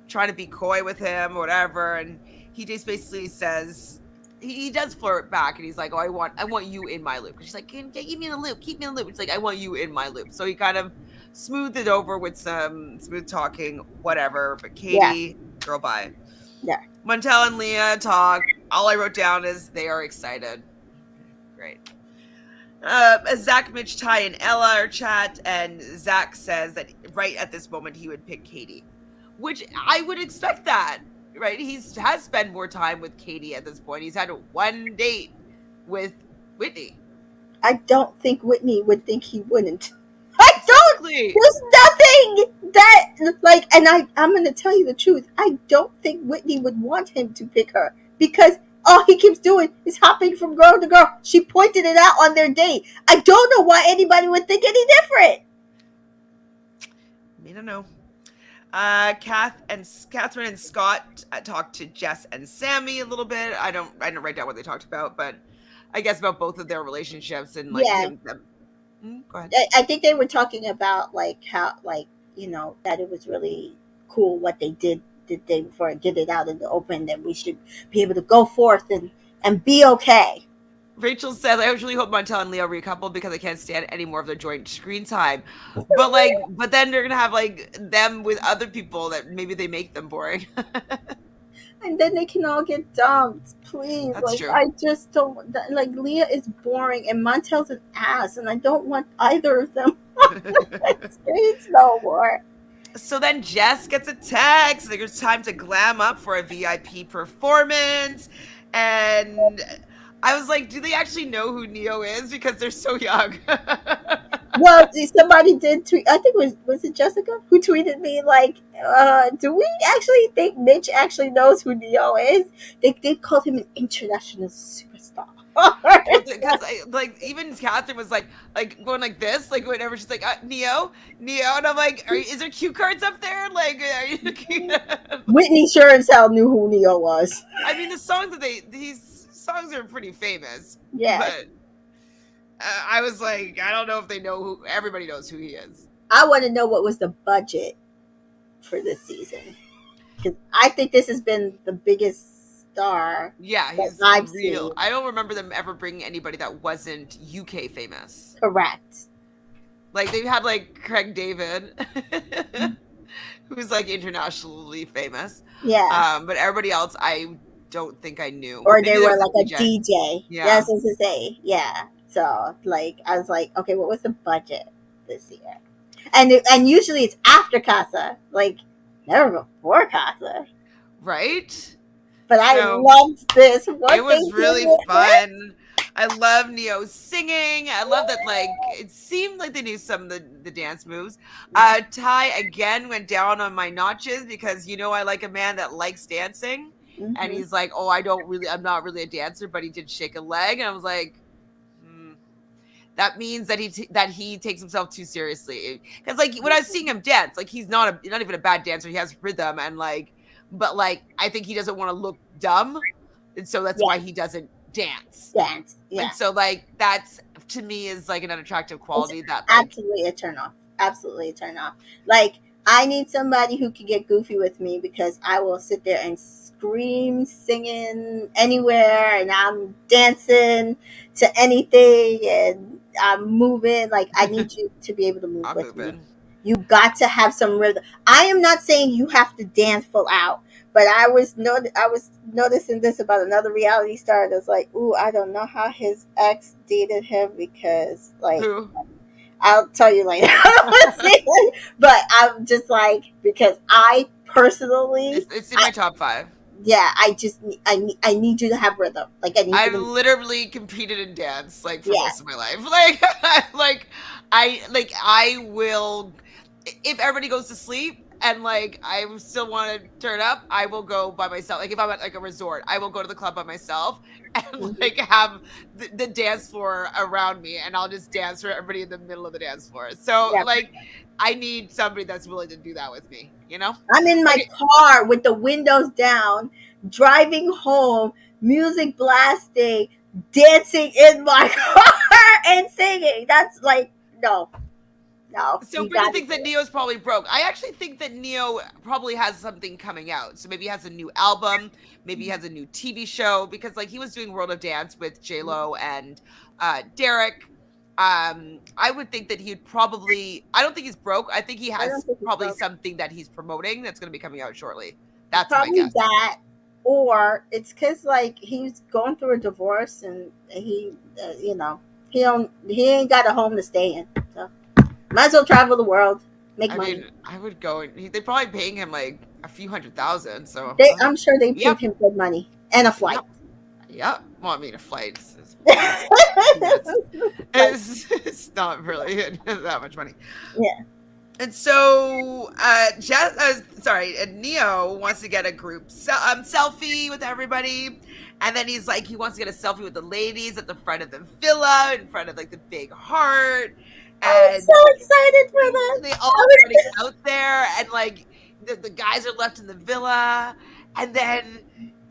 trying to be coy with him, or whatever. And he just basically says he does flirt back, and he's like, "Oh, I want you in my loop." And she's like, keep me in the loop, keep me in the loop." It's like, "I want you in my loop." So he kind of smoothed it over with some smooth talking, whatever. But Yeah, Katie, girl, bye. yeah. Montel and Leah talk. All I wrote down is they are excited. Great. Zach, Mitch, Ty, and Ella are chat, and Zach says that right at this moment he would pick Katie, which I would expect that. Right, has spent more time with Katie at this point. He's had one date with Whitney. I don't think Whitney would think he wouldn't. I don't. Exactly. There's nothing that like, and I'm gonna tell you the truth. I don't think Whitney would want him to pick her because all he keeps doing is hopping from girl to girl. She pointed it out on their date. I don't know why anybody would think any different. I don't know. Catherine and Scott talked to Jess and Sammy a little bit. I don't write down what they talked about, but I guess about both of their relationships and like Yeah, them. Go ahead. I think they were talking about like how like that it was really cool what they did they for get it out in the open that we should be able to go forth and be okay. Rachel says, "I really hope Montel and Leo recouple because I can't stand any more of their joint screen time." But then they're gonna have like them with other people that maybe they make them boring. And then they can all get dumped, please. That's Like true. I just don't like Leah is boring and Montel's an ass, and I don't want either of them on the streets no more. So then Jess gets a text. There's time to glam up for a VIP performance, and I was like, "Do they actually know who Neo is? Because they're so young." Well, somebody did tweet. I think was it Jessica who tweeted me like, "Do we actually think Mitch actually knows who Neo is?" They called him an international superstar. Well, because like even Catherine was like going like this, like whenever she's like Neo, and I'm like, is there cue cards up there? Like, are you? Whitney sure as hell knew who Neo was. I mean, these songs are pretty famous, Yeah, but I was like, I don't know if they know who. Everybody knows who he is. I want to know what was the budget for this season because I think this has been the biggest star Yeah, that he's I've real. seen. I don't remember them ever bringing anybody that wasn't UK famous. Correct. Like they've had like Craig David, who's like internationally famous. Yeah. But everybody else, I don't think I knew. Or Maybe they there were was like a a DJ. DJ. Yeah. Yes, as to say. Yeah. So like I was like, okay, what was the budget this year? And usually it's after Casa, like never before Casa. Right? But I So loved this. it What they was did really with it. fun. I love Neo singing. I love that like it seemed like they knew some of the dance moves. Ty again went down on my notches because I like a man that likes dancing. And Mm-hmm. he's like, "Oh, I'm not really a dancer, but he did shake a leg." And I was like, hmm, that means that he takes himself too seriously. Because like when I was seeing him dance, like he's not even a bad dancer. He has rhythm and like, but like I think he doesn't want to look dumb, and so that's why Yeah. he doesn't dance. Dance. Yeah. And so like that's to me is like an unattractive It's quality that like absolutely a turn off. Absolutely a turn off. Like I need somebody who can get goofy with me because I will sit there and scream, singing anywhere, and I'm dancing to anything, and I'm moving. Like, I need you to be able to move I'm with me. moving. You got to have some rhythm. I am not saying you have to dance full out, but I was noticing this about another reality star that's like, ooh, I don't know how his ex dated him because like Who? I'll tell you later. But I'm just like because I personally, It's in I my top five. yeah, I need you to have rhythm. Like I need you I've to literally competed in dance like for yeah. most of my life. Like I will if everybody goes to sleep and like I still want to turn up, I will go by myself. Like if I'm at like a resort, I will go to the club by myself and Mhm. like have the dance floor around me and I'll just dance for everybody in the middle of the dance floor. So Yeah. like I need somebody that's willing to do that with me, you know? I'm in my Okay, car with the windows down, driving home, music blasting, dancing in my car and singing. That's like no, no, so you Brittany got to thinks do that it. Neo's probably broke. I actually think that Neo probably has something coming out. So maybe he has a new album, maybe he has a new TV show because like he was doing World of Dance with J Lo and Derek. I would think that he'd probably. I don't think he's broke. I think he I has don't think it's probably broke. something that he's promoting that's going to be coming out shortly. That's my Probably guess. that, or it's because like he's going through a divorce and he, he ain't got a home to stay in. So might as well travel the world, make I money. mean, I would go. They're probably paying him like a few $100,000. So I'm sure they yep, paid him good money and a flight. yep. Yeah. Well, I mean, a flight is peanuts. Like, It's not really that much money. yeah. And so, Neo wants to get a group selfie with everybody, and then he's like, he wants to get a selfie with the ladies at the front of the villa, in front of like the big heart, I'm and so excited for that. they all running out there, and like the guys are left in the villa, and then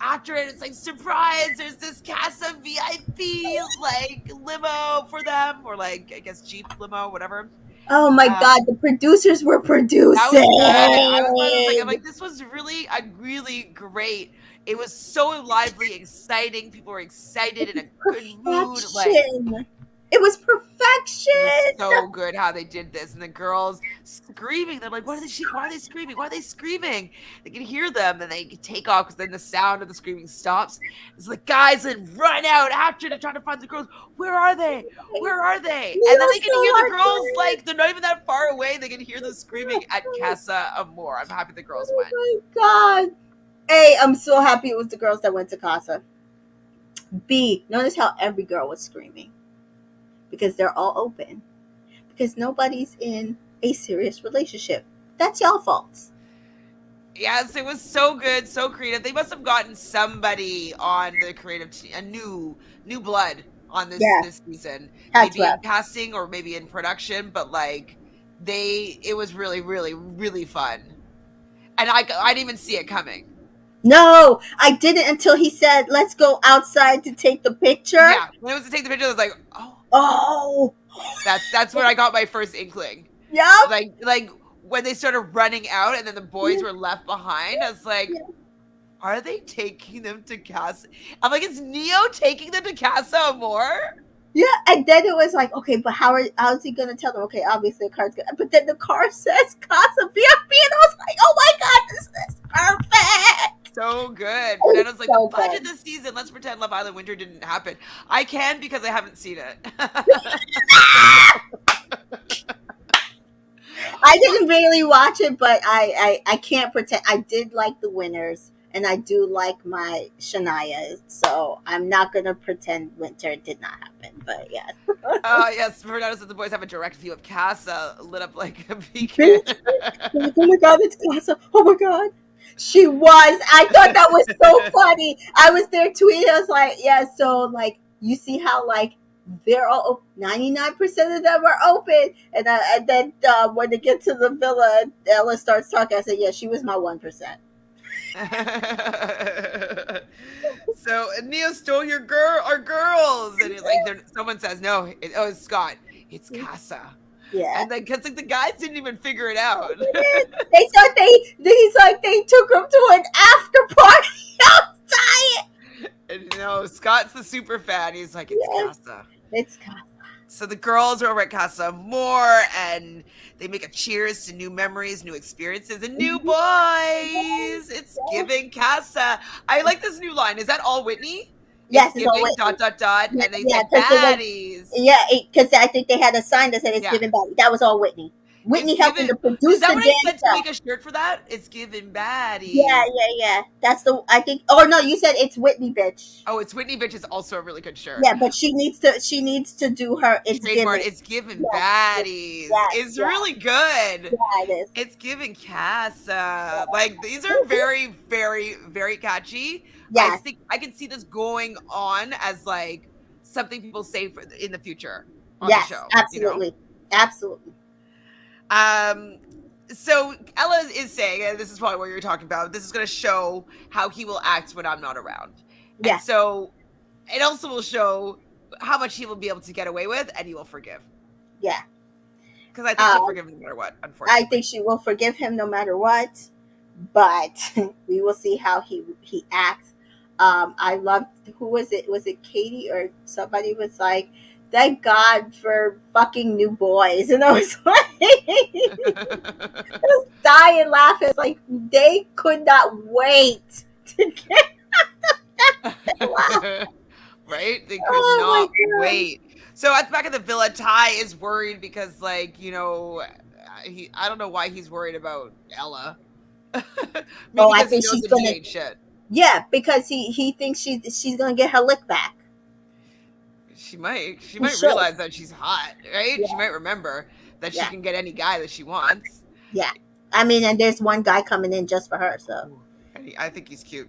after it, it's like surprise. There's this Casa VIP like limo for them, or like I guess Jeep limo, whatever. Oh my Um, god, the producers were that was producing. good. I was like, this was really a really great. It was so lively, exciting. People were excited in a good mood. Like Perfection. It was it was perfection. so good how they did this, and the girls screaming. They're like, why are they screaming? Why are they screaming?" They can hear them, and they can take off because then the sound of the screaming stops. It's like guys and run out after to try to find the girls. Where are they? Where are they? And then Neil they can stole hear the our girls girl. like they're not even that far away. They can hear them screaming at Casa Amor. I'm happy the girls Oh went. my god. A, I'm so happy it was the girls that went to Casa. B, notice how every girl was screaming because they're all open. Because nobody's in a serious relationship. That's y'all fault. Yes, it was so good, so creative. They must have gotten somebody on the creative team, a new blood on Yeah, this season, had to maybe have. in casting or maybe in production, but like it was really, really, really fun, and I didn't even see it coming. No, I didn't until he said, "Let's go outside to take the picture." Yeah, when it was to take the picture, I was like, oh, Oh, that's where I got my first inkling. yep. Like when they started running out, and then the boys Yeah, were left behind. I was like, yeah. are they taking them to Casa? I'm like, is Neo taking them to Casa Amor? Yeah, and then it was like, okay, but how is he gonna tell them? Okay, obviously the car's good, but then the car says Casa VIP, and I was like, oh my god, this is perfect. So good. It's Fernando's like, the so budget good. this season. Let's pretend Love Island Winter didn't happen. I can because I haven't seen it. I didn't really watch it, but I can't pretend. I did like the winners, and I do like my Shania, so I'm not gonna pretend Winter did not happen. But yes, Yes, Fernando said the boys have a direct view of Casa lit up like a beacon. bitch, like, oh my god, it's Casa. Oh my god. She was. I thought that was so funny. I was there tweeting. I was like, yeah, so like you see how like they're all 99% of them are open, and then when they get to the villa, Ella starts talking. I said, yeah, she was my 1%. So Neo stole our girls, and he's like, someone says no. It's Scott. It's Casa. Yeah. And then, because like the guys didn't even figure it out. They thought he's like, they took him to an after party outside. And you know, Scott's the super fan. He's like, it's Yes, Casa. it's God. So the girls are over at Casa More, and they make a cheers to new memories, new experiences, and new Mhm. boys. It's giving Casa. I like this new line. Is that all Whitney? It's Yes, it's giving always dot dot dot, yeah, and they yeah, said because it was baddies. yeah, because I think they had a sign that said it's Yeah, given back. That was all Whitney. it's Whitney helping given. to Is produce that the what I damn said to make show. a shirt for that? It's giving Yeah, baddies. yeah, yeah. That's the I think. Oh no, you said it's Whitney, bitch. Oh, it's Whitney bitch is also a really good shirt. Yeah, but she needs to do her. It's Trademark. given. It's giving Yes, baddies. yes, It's yes. really good. Yeah, it is. It's giving Casa. Like these are very, very, very catchy. I Yes, think I can see this going on as like something people say for in the future on the yes, show. You know. absolutely, absolutely. Um. So Ella is saying, and this is probably what you're talking about. This is going to show how he will act when I'm not around, and Yeah, so it also will show how much he will be able to get away with, and he will forgive. yeah. Because I think she'll Um, forgive him no matter what. I think Unfortunately. she will forgive him no matter what, but we will see how he acts. I loved, who was it? Was it Katie or somebody was like, "Thank God for fucking new boys," and I was like, dying laughing. It's like they could not wait to get laugh. Right? They could Oh my not god! wait. So at the back of the villa, Ty is worried because, like, you know, I don't know why he's worried about Ella. Oh, Maybe I because he think knows she's that he gonna. ain't shit. Yeah, because he thinks she's gonna get her lick back. She might. She He might should. realize that she's hot, right? She Yeah, might remember that she yeah, can get any guy that she wants. yeah. I mean, and there's one guy coming in just for her. So Ooh, I think he's cute.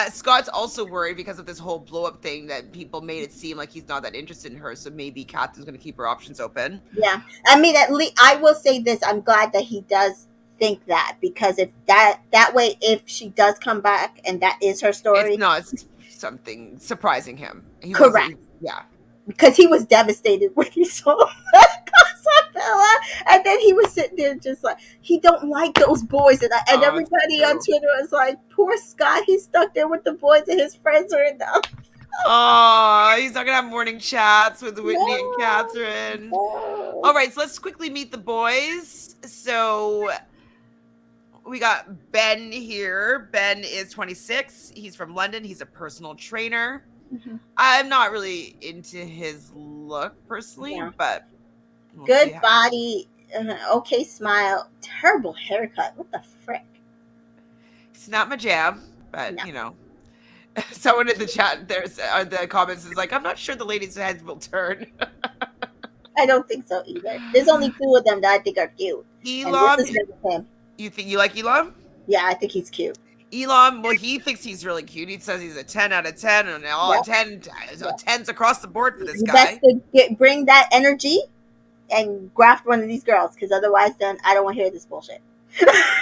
Scott's also worried because of this whole blow up thing that people made it seem like he's not that interested in her. So maybe Catherine's going to keep her options open. yeah, I mean, at least I will say this: I'm glad that he does think that, because if that way, if she does come back and that is her It's story, not something surprising him. He correct. wasn't. Yeah. Because he was devastated when he saw Casabella, and then he was sitting there just like he don't like those boys, and Oh, it's everybody on true. Twitter was like, "Poor Scott, he's stuck there with the boys, and his friends are in the Oh, he's not gonna have morning chats with Whitney and no, Catherine. no." All right, so let's quickly meet the boys. So we got Ben here. Ben is 26. He's from London. He's a personal trainer. Mhm. I'm not really into his look personally, Yeah, but we'll see good how. body, okay smile, terrible haircut. What the frick? It's not my jam, but No, you know. Someone in the chat there's the comments is like, I'm not sure the ladies' heads will turn. I don't think so either. There's only two of them that I think are cute, and this Elam, is one of him. you think you like Elam? Yeah, I think he's cute. Elam, well, he thinks he's really cute. He says he's a 10 out of 10, and all Yeah, 10, yeah. 10s across the board for this You best guy. to bring that energy and graft one of these girls, because otherwise, then I don't want to hear this bullshit.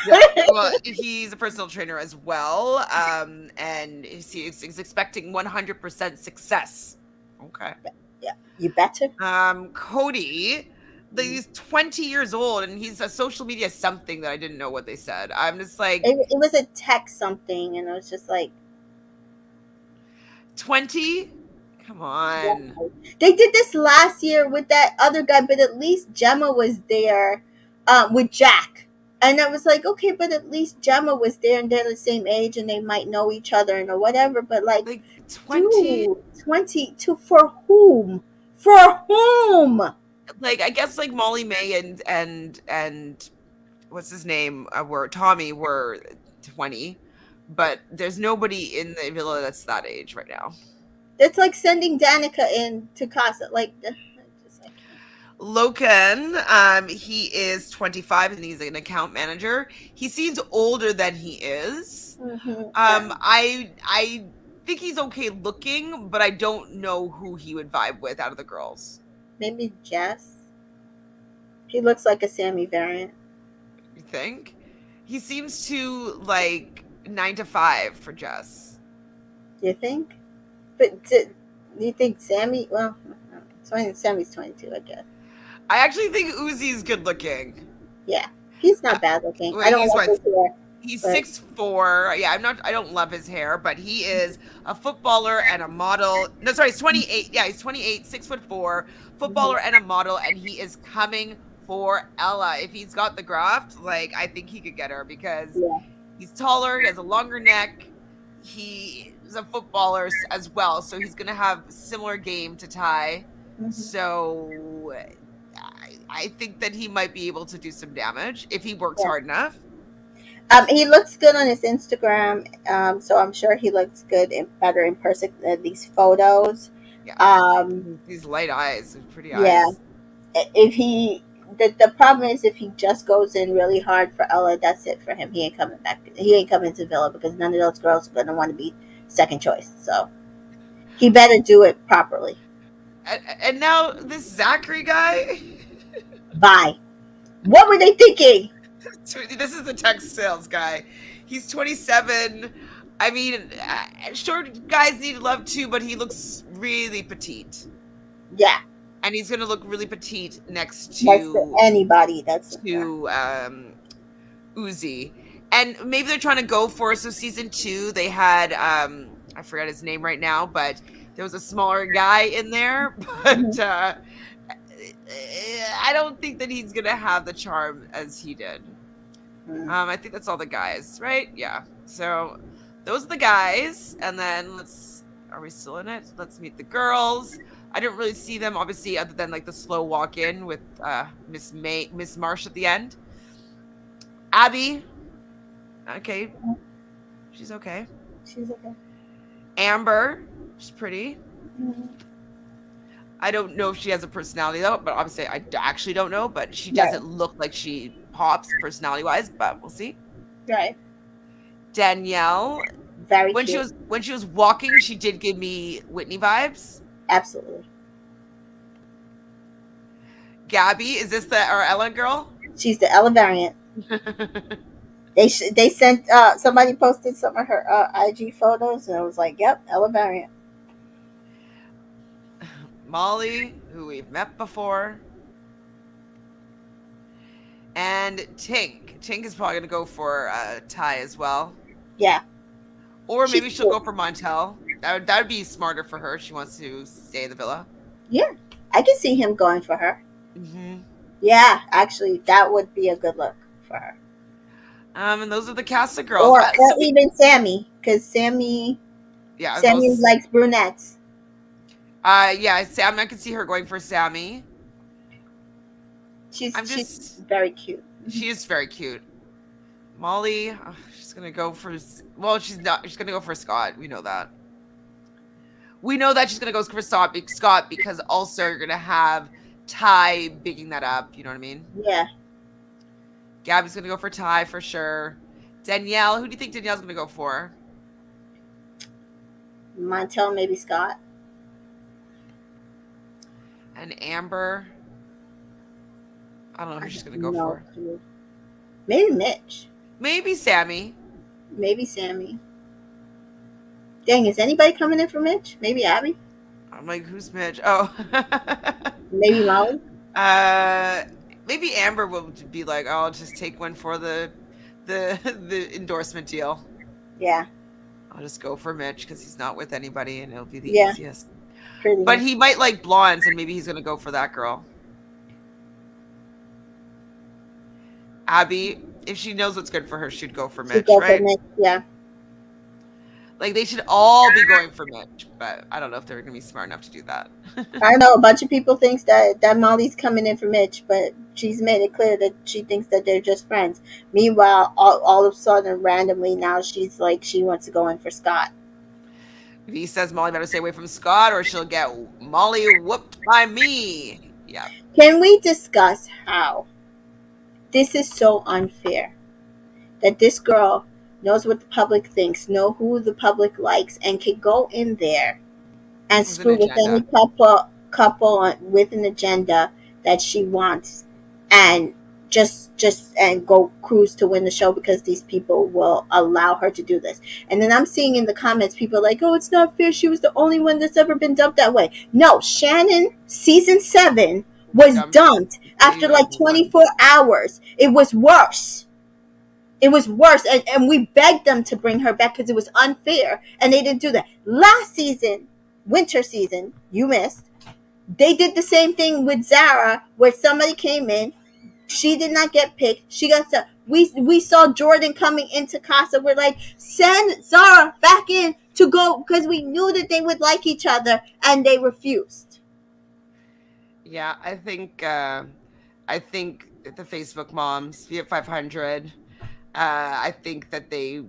Yeah, well, he's a personal trainer as well, and he's expecting 100% success. Okay. Yeah, you better. Cody, Mm. he's 20 years old, and he's a social media something that I didn't know what they said. I'm just like, It was a text something, and it was just like, 20? Come on. wow. They did this last year with that other guy, but at least Gemma was there with Jack. And I was like, okay, but at least Gemma was there, and they're the same age, and they might know each other and or whatever. But like, Like 20? dude, 22 for whom? For whom? Like, I guess like Molly May and what's his name were Tommy were 20, but there's nobody in the villa that's that age right now. It's like sending Danica in to Casa. Like, just like, Loken, he is 25 and he's an account manager. He seems older than he is. yeah. I think he's okay looking, but I don't know who he would vibe with out of the girls. Maybe Jess. He looks like a Sammy variant. You think? He seems to like 9 to 5 for Jess. Do you think? But do you think Sammy? Well, Sammy's 22, I guess. I actually think Uzi's good looking. Yeah, he's Uh, not bad looking. well, I don't he's like what? his hair, He's but 6'4". Yeah, I'm not. I don't love his hair, but he is a footballer and a model. No, sorry, he's 28. Yeah, he's 28, 6'4", mhm, footballer and a model, and he is coming for Ella. If he's got the graft, like I think he could get her because yeah. he's taller. He has a longer neck. He is a footballer as well, so he's gonna have similar game to Ty. Mhm. So I think that he might be able to do some damage if he works Yeah. hard enough. He looks good on his Instagram, so I'm sure he looks good and better in person than these photos. Yeah. Um, These light eyes, pretty yeah, eyes. if he, the problem is if he just goes in really hard for Ella, that's it for him. He ain't coming back. He ain't coming to Villa because none of those girls are gonna want to be second choice. So he better do it properly. And now this Zachary guy. Bye. What were they thinking? This is the tech sales guy. He's 27. I mean, short guys need love too, but he looks really petite, Yeah, and he's gonna look really petite next next to anybody that's in there. to Uzi. And maybe they're trying to go for so season 2 they had I forget his name right now, but there was a smaller guy in there, but Mhm. I don't think that he's gonna have the charm as he did. Mm. I think that's all the guys, right? Yeah. So those are the guys, and then let's. Are we still in it? Let's meet the girls. I didn't really see them, obviously, other than like the slow walk in with Miss Marsh at the end. Abby, okay, she's okay. She's okay. Amber, she's pretty. Mhm. I don't know if she has a personality though, but obviously I actually don't know. But she Right, doesn't look like she pops personality wise, but we'll see. right. Danielle, Very cute. when she was walking, she did give me Whitney vibes. Absolutely. Gabby, is this the our Ella girl? She's the Ella variant. They sent somebody posted some of her IG photos and I was like, yep, Ella variant. Molly, who we've met before, and Tink. Tink is probably gonna go for Ty as well, Yeah, or she's maybe she'll cute. go for Montel. That would be smarter for her. She wants to stay in the villa. Yeah, I can see him going for her. Hmm. Yeah, actually, that would be a good look for her. And those are the cast of girls. Or So we, even Sammy, because yeah, Sammy those. likes brunettes. Yeah, Sam. I can see her going for Sammy. I'm She's just. very cute. She is very cute. Molly, she's gonna go for. Well, she's not. She's gonna go for Scott. We know that. We know that she's gonna go for Scott because also you're gonna have Ty bigging that up. You know what I mean? Yeah, Gabby's gonna go for Ty for sure. Danielle, who do you think Danielle's gonna go for? Montel, maybe Scott. And Amber, I don't know who she's gonna go No for. clue. Maybe Mitch. Maybe Sammy. Maybe Sammy. Dang, is anybody coming in for Mitch? Maybe Abby? I'm like, who's Mitch? Oh, Maybe Molly? uh, maybe Amber will be like, oh, I'll just take one for the endorsement deal. Yeah, I'll just go for Mitch because he's not with anybody and it'll be the yeah, easiest. pretty But much. he might like blondes and maybe he's gonna go for that girl. Abby, if she knows what's good for her, she'd go for She Mitch, go for right? Mitch, yeah. Like they should all be going for Mitch, but I don't know if they're gonna be smart enough to do that. I know a bunch of people thinks that Molly's coming in for Mitch, but she's made it clear that she thinks that they're just friends. Meanwhile, all of a sudden, randomly, now she's like she wants to go in for Scott. If he says Molly better stay away from Scott or she'll get Molly whooped by me. Yeah. Can we discuss how this is so unfair? That this girl knows what the public thinks, know who the public likes, and can go in there and With an screw with any agenda. couple with an agenda that she wants, and just and go cruise to win the show because these people will allow her to do this. And then I'm seeing in the comments people like, oh, it's not fair, she was the only one that's ever been dubbed that way. No, Shannon season 7 was Dumped. dumped They after like move on. 24 hours. It was worse. It was worse. And we begged them to bring her back because it was unfair. And they didn't do that. Last season, winter season, you missed. They did the same thing with Zara, where somebody came in. She did not get picked. She got stuck. We saw Jordan coming into Casa. We're like, send Zara back in to go because we knew that they would like each other, and they refused. Yeah, I think the Facebook moms, Fiat 500, I think that they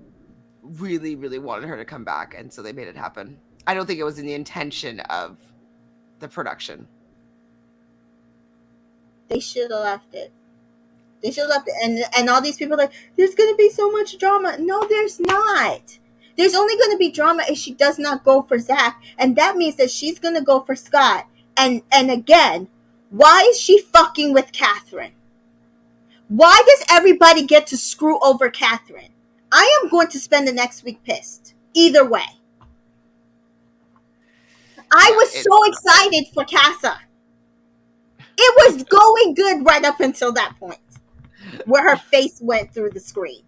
really, really wanted her to come back, and so they made it happen. I don't think it was in the intention of the production. They should have left it. They should have left it. And all these people are like, there's gonna be so much drama. No, there's not. There's only gonna be drama if she does not go for Zach, and that means that she's gonna go for Scott. And again, why is she fucking with Catherine? Why does everybody get to screw over Catherine? I am going to spend the next week pissed. Either way. I Yeah, was so excited for Casa. It was going good right up until that point where her face went through the screen.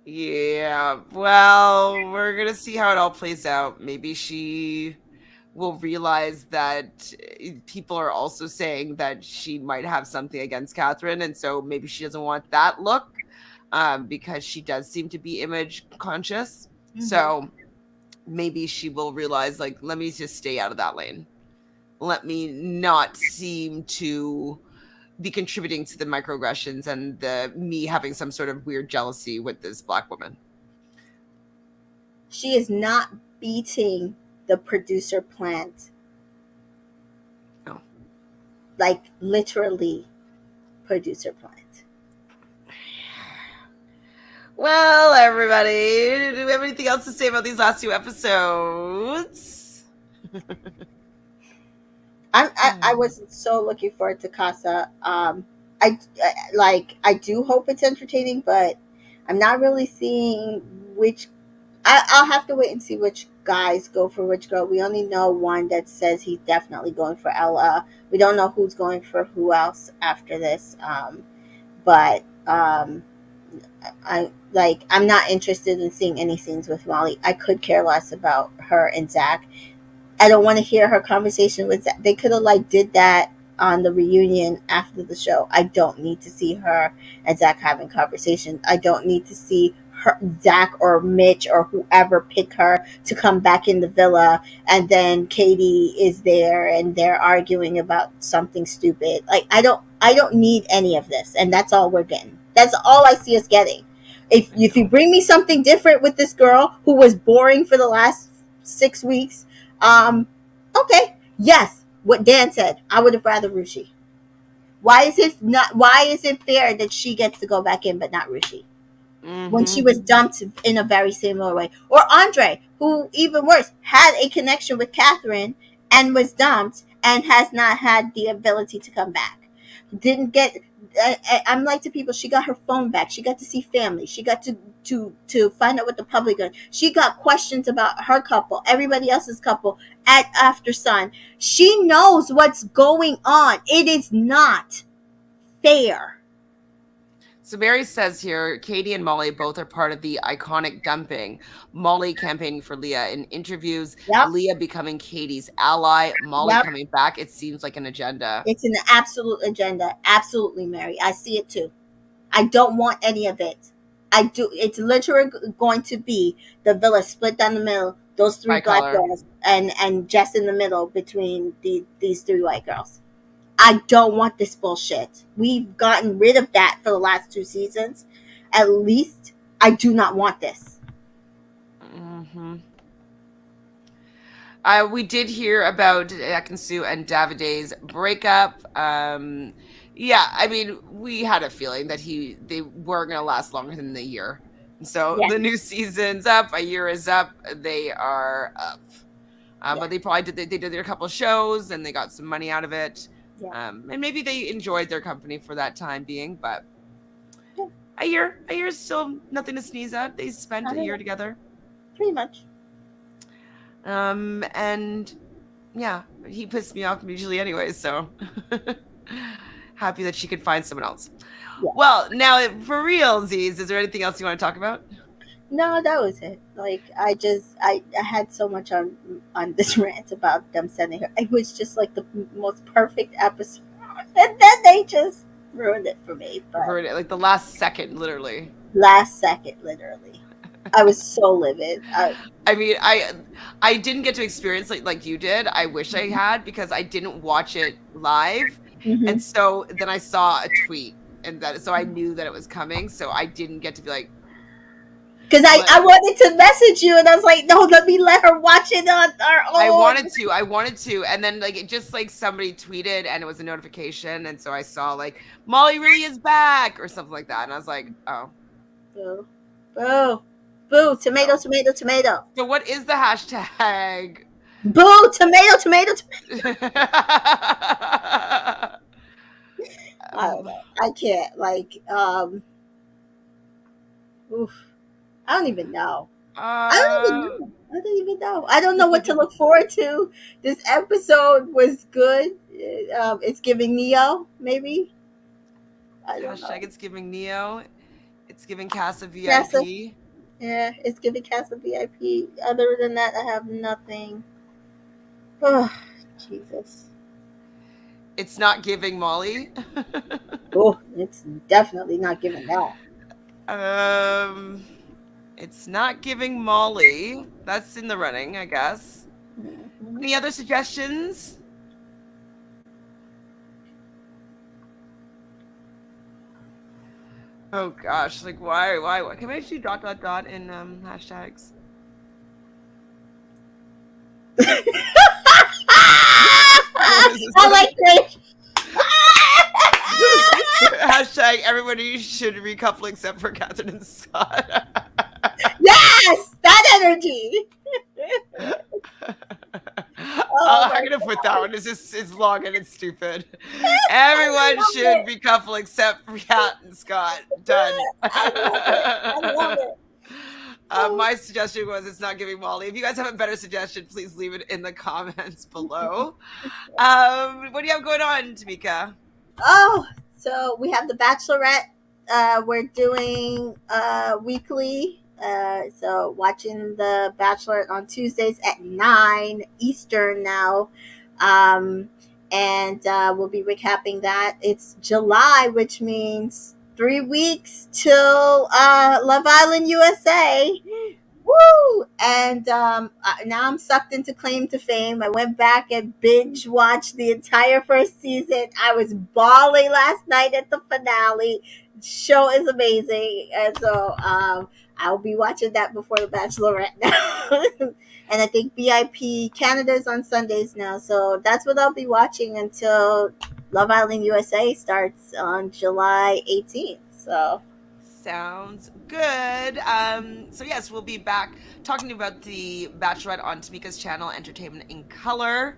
yeah. Well, we're gonna see how it all plays out. Maybe she will realize that people are also saying that she might have something against Catherine, and so maybe she doesn't want that look, because she does seem to be image conscious. Mm-hmm. So maybe she will realize, like, let me just stay out of that lane. Let me not seem to be contributing to the microaggressions and the me having some sort of weird jealousy with this black woman. She is not beating the producer plant. No. Like literally producer plant. Well, everybody, do we have anything else to say about these last two episodes? I was so looking forward to Casa. I do hope it's entertaining, but I'm not really seeing which. I'll have to wait and see which guys go for which girl. We only know one that says he's definitely going for Ella. We don't know who's going for who else after this. But I'm not interested in seeing any scenes with Molly. I could care less about her and Zach. I don't want to hear her conversation with Zach. They could have like did that on the reunion after the show. I don't need to see her and Zach having conversation. I don't need to see her, Zach or Mitch or whoever pick her to come back in the villa, and then Katie is there and they're arguing about something stupid. Like I don't need any of this, and that's all we're getting. That's all I see us getting. If you bring me something different with this girl who was boring for the last 6 weeks, um, okay, yes, what Dan said, I would have rather Rushi. Why is it not? Why is it fair that she gets to go back in but not Rushi when she Mm-hmm. was dumped in a very similar way? Or Andre, who even worse had a connection with Catherine and was dumped and has not had the ability to come back. Didn't get. I'm like to people. She got her phone back. She got to see family. She got to find out what the public are. She got questions about her couple, everybody else's couple at After Sun. She knows what's going on. It is not fair. So Mary says here, Katie and Molly both are part of the iconic dumping. Molly campaigning for Leah in interviews, Yep. Leah becoming Katie's ally, Molly Yep. coming back. It seems like an agenda. It's an absolute agenda. Absolutely, Mary. I see it too. I don't want any of it. I do. It's literally going to be the villa split down the middle. Those three By black color. girls, and Jess in the middle between these three white girls. I don't want this bullshit. We've gotten rid of that for the last 2 seasons. At least I do not want this. Mm-hmm. We did hear about Ekansu and Davide's breakup. Yeah, I mean, we had a feeling that they weren't going to last longer than the year. So Yeah, the new season's up, a year is up, they are up. yeah, But they probably they did their couple shows and they got some money out of it. yeah. And maybe they enjoyed their company for that time being, but Yeah, a year is still nothing to sneeze at. They spent I a don't year know. together. Pretty much. And Yeah, he pissed me off usually anyway, so happy that she could find someone else. Yeah. Well, now for real, Z's, is there anything else you want to talk about? No, that was it. Like I had so much on this rant about them sending her. It was just like the most perfect episode, and then they just ruined it for me. But Heard it like the last second, literally. last second, literally, I was so livid. I mean, I didn't get to experience like you did. I wish I had because I didn't watch it live, Mhm. and so then I saw a tweet, and that so I knew that it was coming. So I didn't get to be like, Because I wanted to message you, and I was like, no, let her watch it on our own. I wanted to, and then like it just like somebody tweeted, and it was a notification, and so I saw like Molly really is back or something like that, and I was like, oh, Boo, boo, boo! Tomato, so tomato, tomato. so what is the hashtag? Boo! Tomato, tomato, tomato. I don't um, know. I can't. Like, oof. I don't even know. I don't even uh, know. I don't even know. I don't know what to look forward to. This episode was good. It's giving Neo, maybe. I don't hashtag know. it's giving Neo. It's giving Casa Casa, VIP. yeah, it's giving Casa VIP. Other than that, I have nothing. Oh, Jesus. It's not giving Molly. Oh, it's definitely not giving that. um, it's not giving Molly. That's in the running, I guess. Mhm. Any other suggestions? Oh gosh, like why? Can we actually dot in hashtags? What is I this? like great. Hashtag everybody should recouple except for Catherine and Scott. Yes, that energy. Oh I'm my gonna put that god, one. It's long and it's stupid. I Everyone love should it. recouple except for Cat and Scott. Done. I love it. I love it. Oh, My suggestion was it's not giving Molly. If you guys have a better suggestion, please leave it in the comments below. What do you have going on, Tamika? oh, so we have the Bachelorette. We're doing weekly. So watching the Bachelorette on Tuesdays at 9 Eastern now. Um, and we'll be recapping that. It's July, which means 3 weeks till Love Island USA. Woo! And now I'm sucked into Claim to Fame. I went back and binge watched the entire first season. I was bawling last night at the finale. Show is amazing, and so I'll be watching that before the Bachelorette now. And I think VIP Canada is on Sundays now, so that's what I'll be watching until Love Island USA starts on July 18th. So Sounds good. So yes, we'll be back talking about the Bachelorette on Tamika's channel, Entertainment in Color.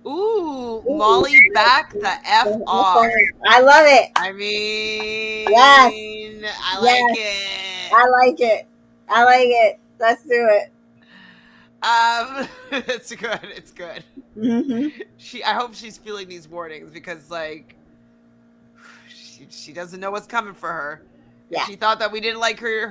Ooh, ooh, Molly back the F off. I love it. I Yes. mean, I like Yes, it. I like it. I like it. Let's do it. It's good. It's good. Hmm. I hope she's feeling these warnings because like she doesn't know what's coming for her. If Yeah. she thought that we didn't like her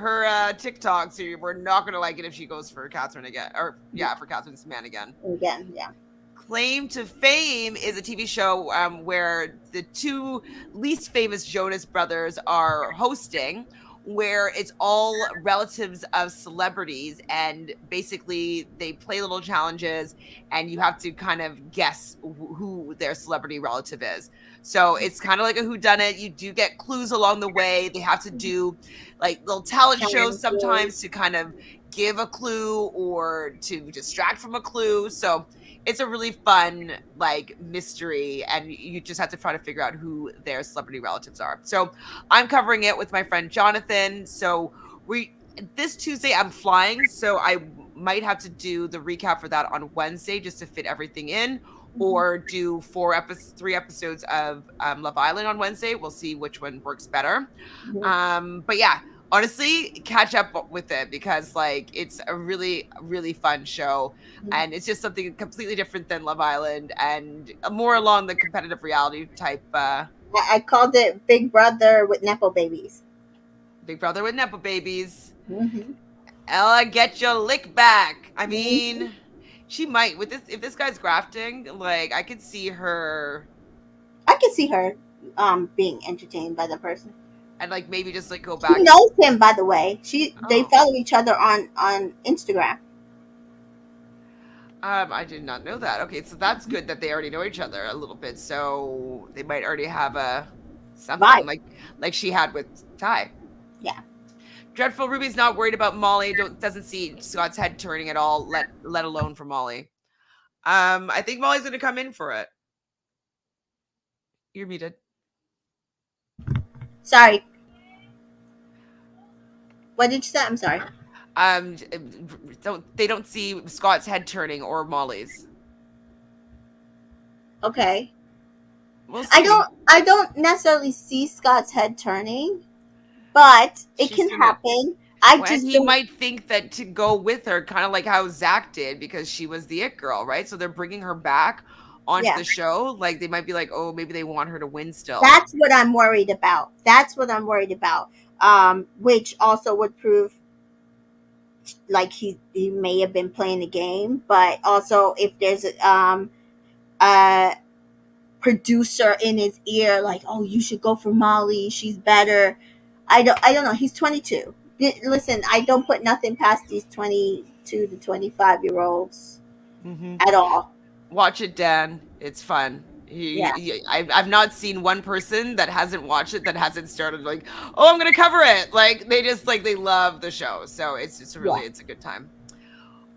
TikToks, we're not gonna like it if she goes for Catherine again, or yeah, for Catherine's man again. Again, yeah. Claim to Fame is a TV show where the two least famous Jonas brothers are hosting, where it's all relatives of celebrities, and basically they play little challenges, and you have to kind of guess who their celebrity relative is. So it's kind of like a whodunit. You do get clues along the way. They have to do like little talent shows sometimes Challenges. to kind of give a clue or to distract from a clue. So it's a really fun like mystery, and you just have to try to figure out who their celebrity relatives are. So I'm covering it with my friend Jonathan. So we this Tuesday I'm flying, so I might have to do the recap for that on Wednesday just to fit everything in, Mhm. or do 3 episodes of Love Island on Wednesday. We'll see which one works better. Mhm. But yeah, honestly, catch up with it because like it's a really really fun show, and it's just something completely different than Love Island and more along the competitive reality type I called it Big Brother with Nepo babies. Big Brother with Nepo babies. Hmm. Ella, get your lick back. I Hmm. mean, she might with this if this guy's grafting. Like, I could see her I can see her being entertained by the person. and like maybe just like go She back. knows him, by the way. They Oh, follow each other on Instagram. I did not know that. Okay, so that's good that they already know each other a little bit. So they might already have a something Vibe. like she had with Ty. Yeah. Dreadful Ruby's not worried about Molly. Doesn't see Scott's head turning at all. Let alone for Molly. I think Molly's gonna come in for it. You're muted. Sorry. What did you say? I'm sorry. Um, don't see Scott's head turning or Molly's. Okay. We'll I see. don't I don't necessarily see Scott's head turning, but it She's can gonna happen. I and just he don't. might think that to go with her, kind of like how Zach did, because she was the it girl, right? So they're bringing her back onto Yeah. the show. Like they might be like, oh, maybe they want her to win still. That's what I'm worried about. That's what I'm worried about. Which also would prove like he may have been playing the game, but also if there's a producer in his ear like, oh, you should go for Molly, she's better. I don't know. He's 22. Listen, I don't put nothing past these 22 to 25-year-olds Hmm. at all. Watch it, Dan. It's fun. Yeah. I've not seen one person that hasn't watched it that hasn't started like, oh, I'm gonna cover it. Like they just like they love the show, so it's Yeah. really it's a good time.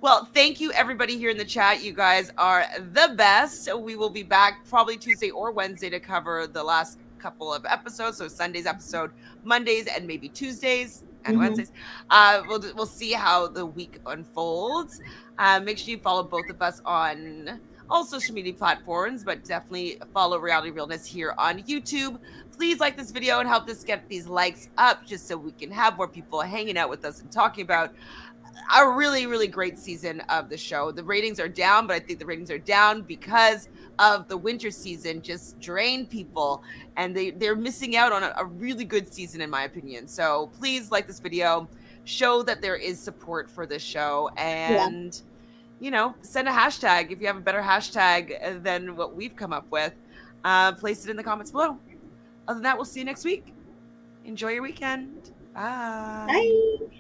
Well, thank you everybody here in the chat. You guys are the best. We will be back probably Tuesday or Wednesday to cover the last couple of episodes. So Sunday's episode, Mondays, and maybe Tuesdays and Hmm. Wednesdays. We'll see how the week unfolds. Make sure you follow both of us on all social media platforms, but definitely follow Reality Realness here on YouTube. Please like this video and help us get these likes up just so we can have more people hanging out with us and talking about a really, really great season of the show. The ratings are down, but I think the ratings are down because of the winter season just drained people and they're missing out on a really good season in my opinion. So please like this video, show that there is support for this show, Yeah. and send a hashtag if you have a better hashtag than what we've come up with. Place it in the comments below. Other than that, we'll see you next week. Enjoy your weekend. Bye. Bye.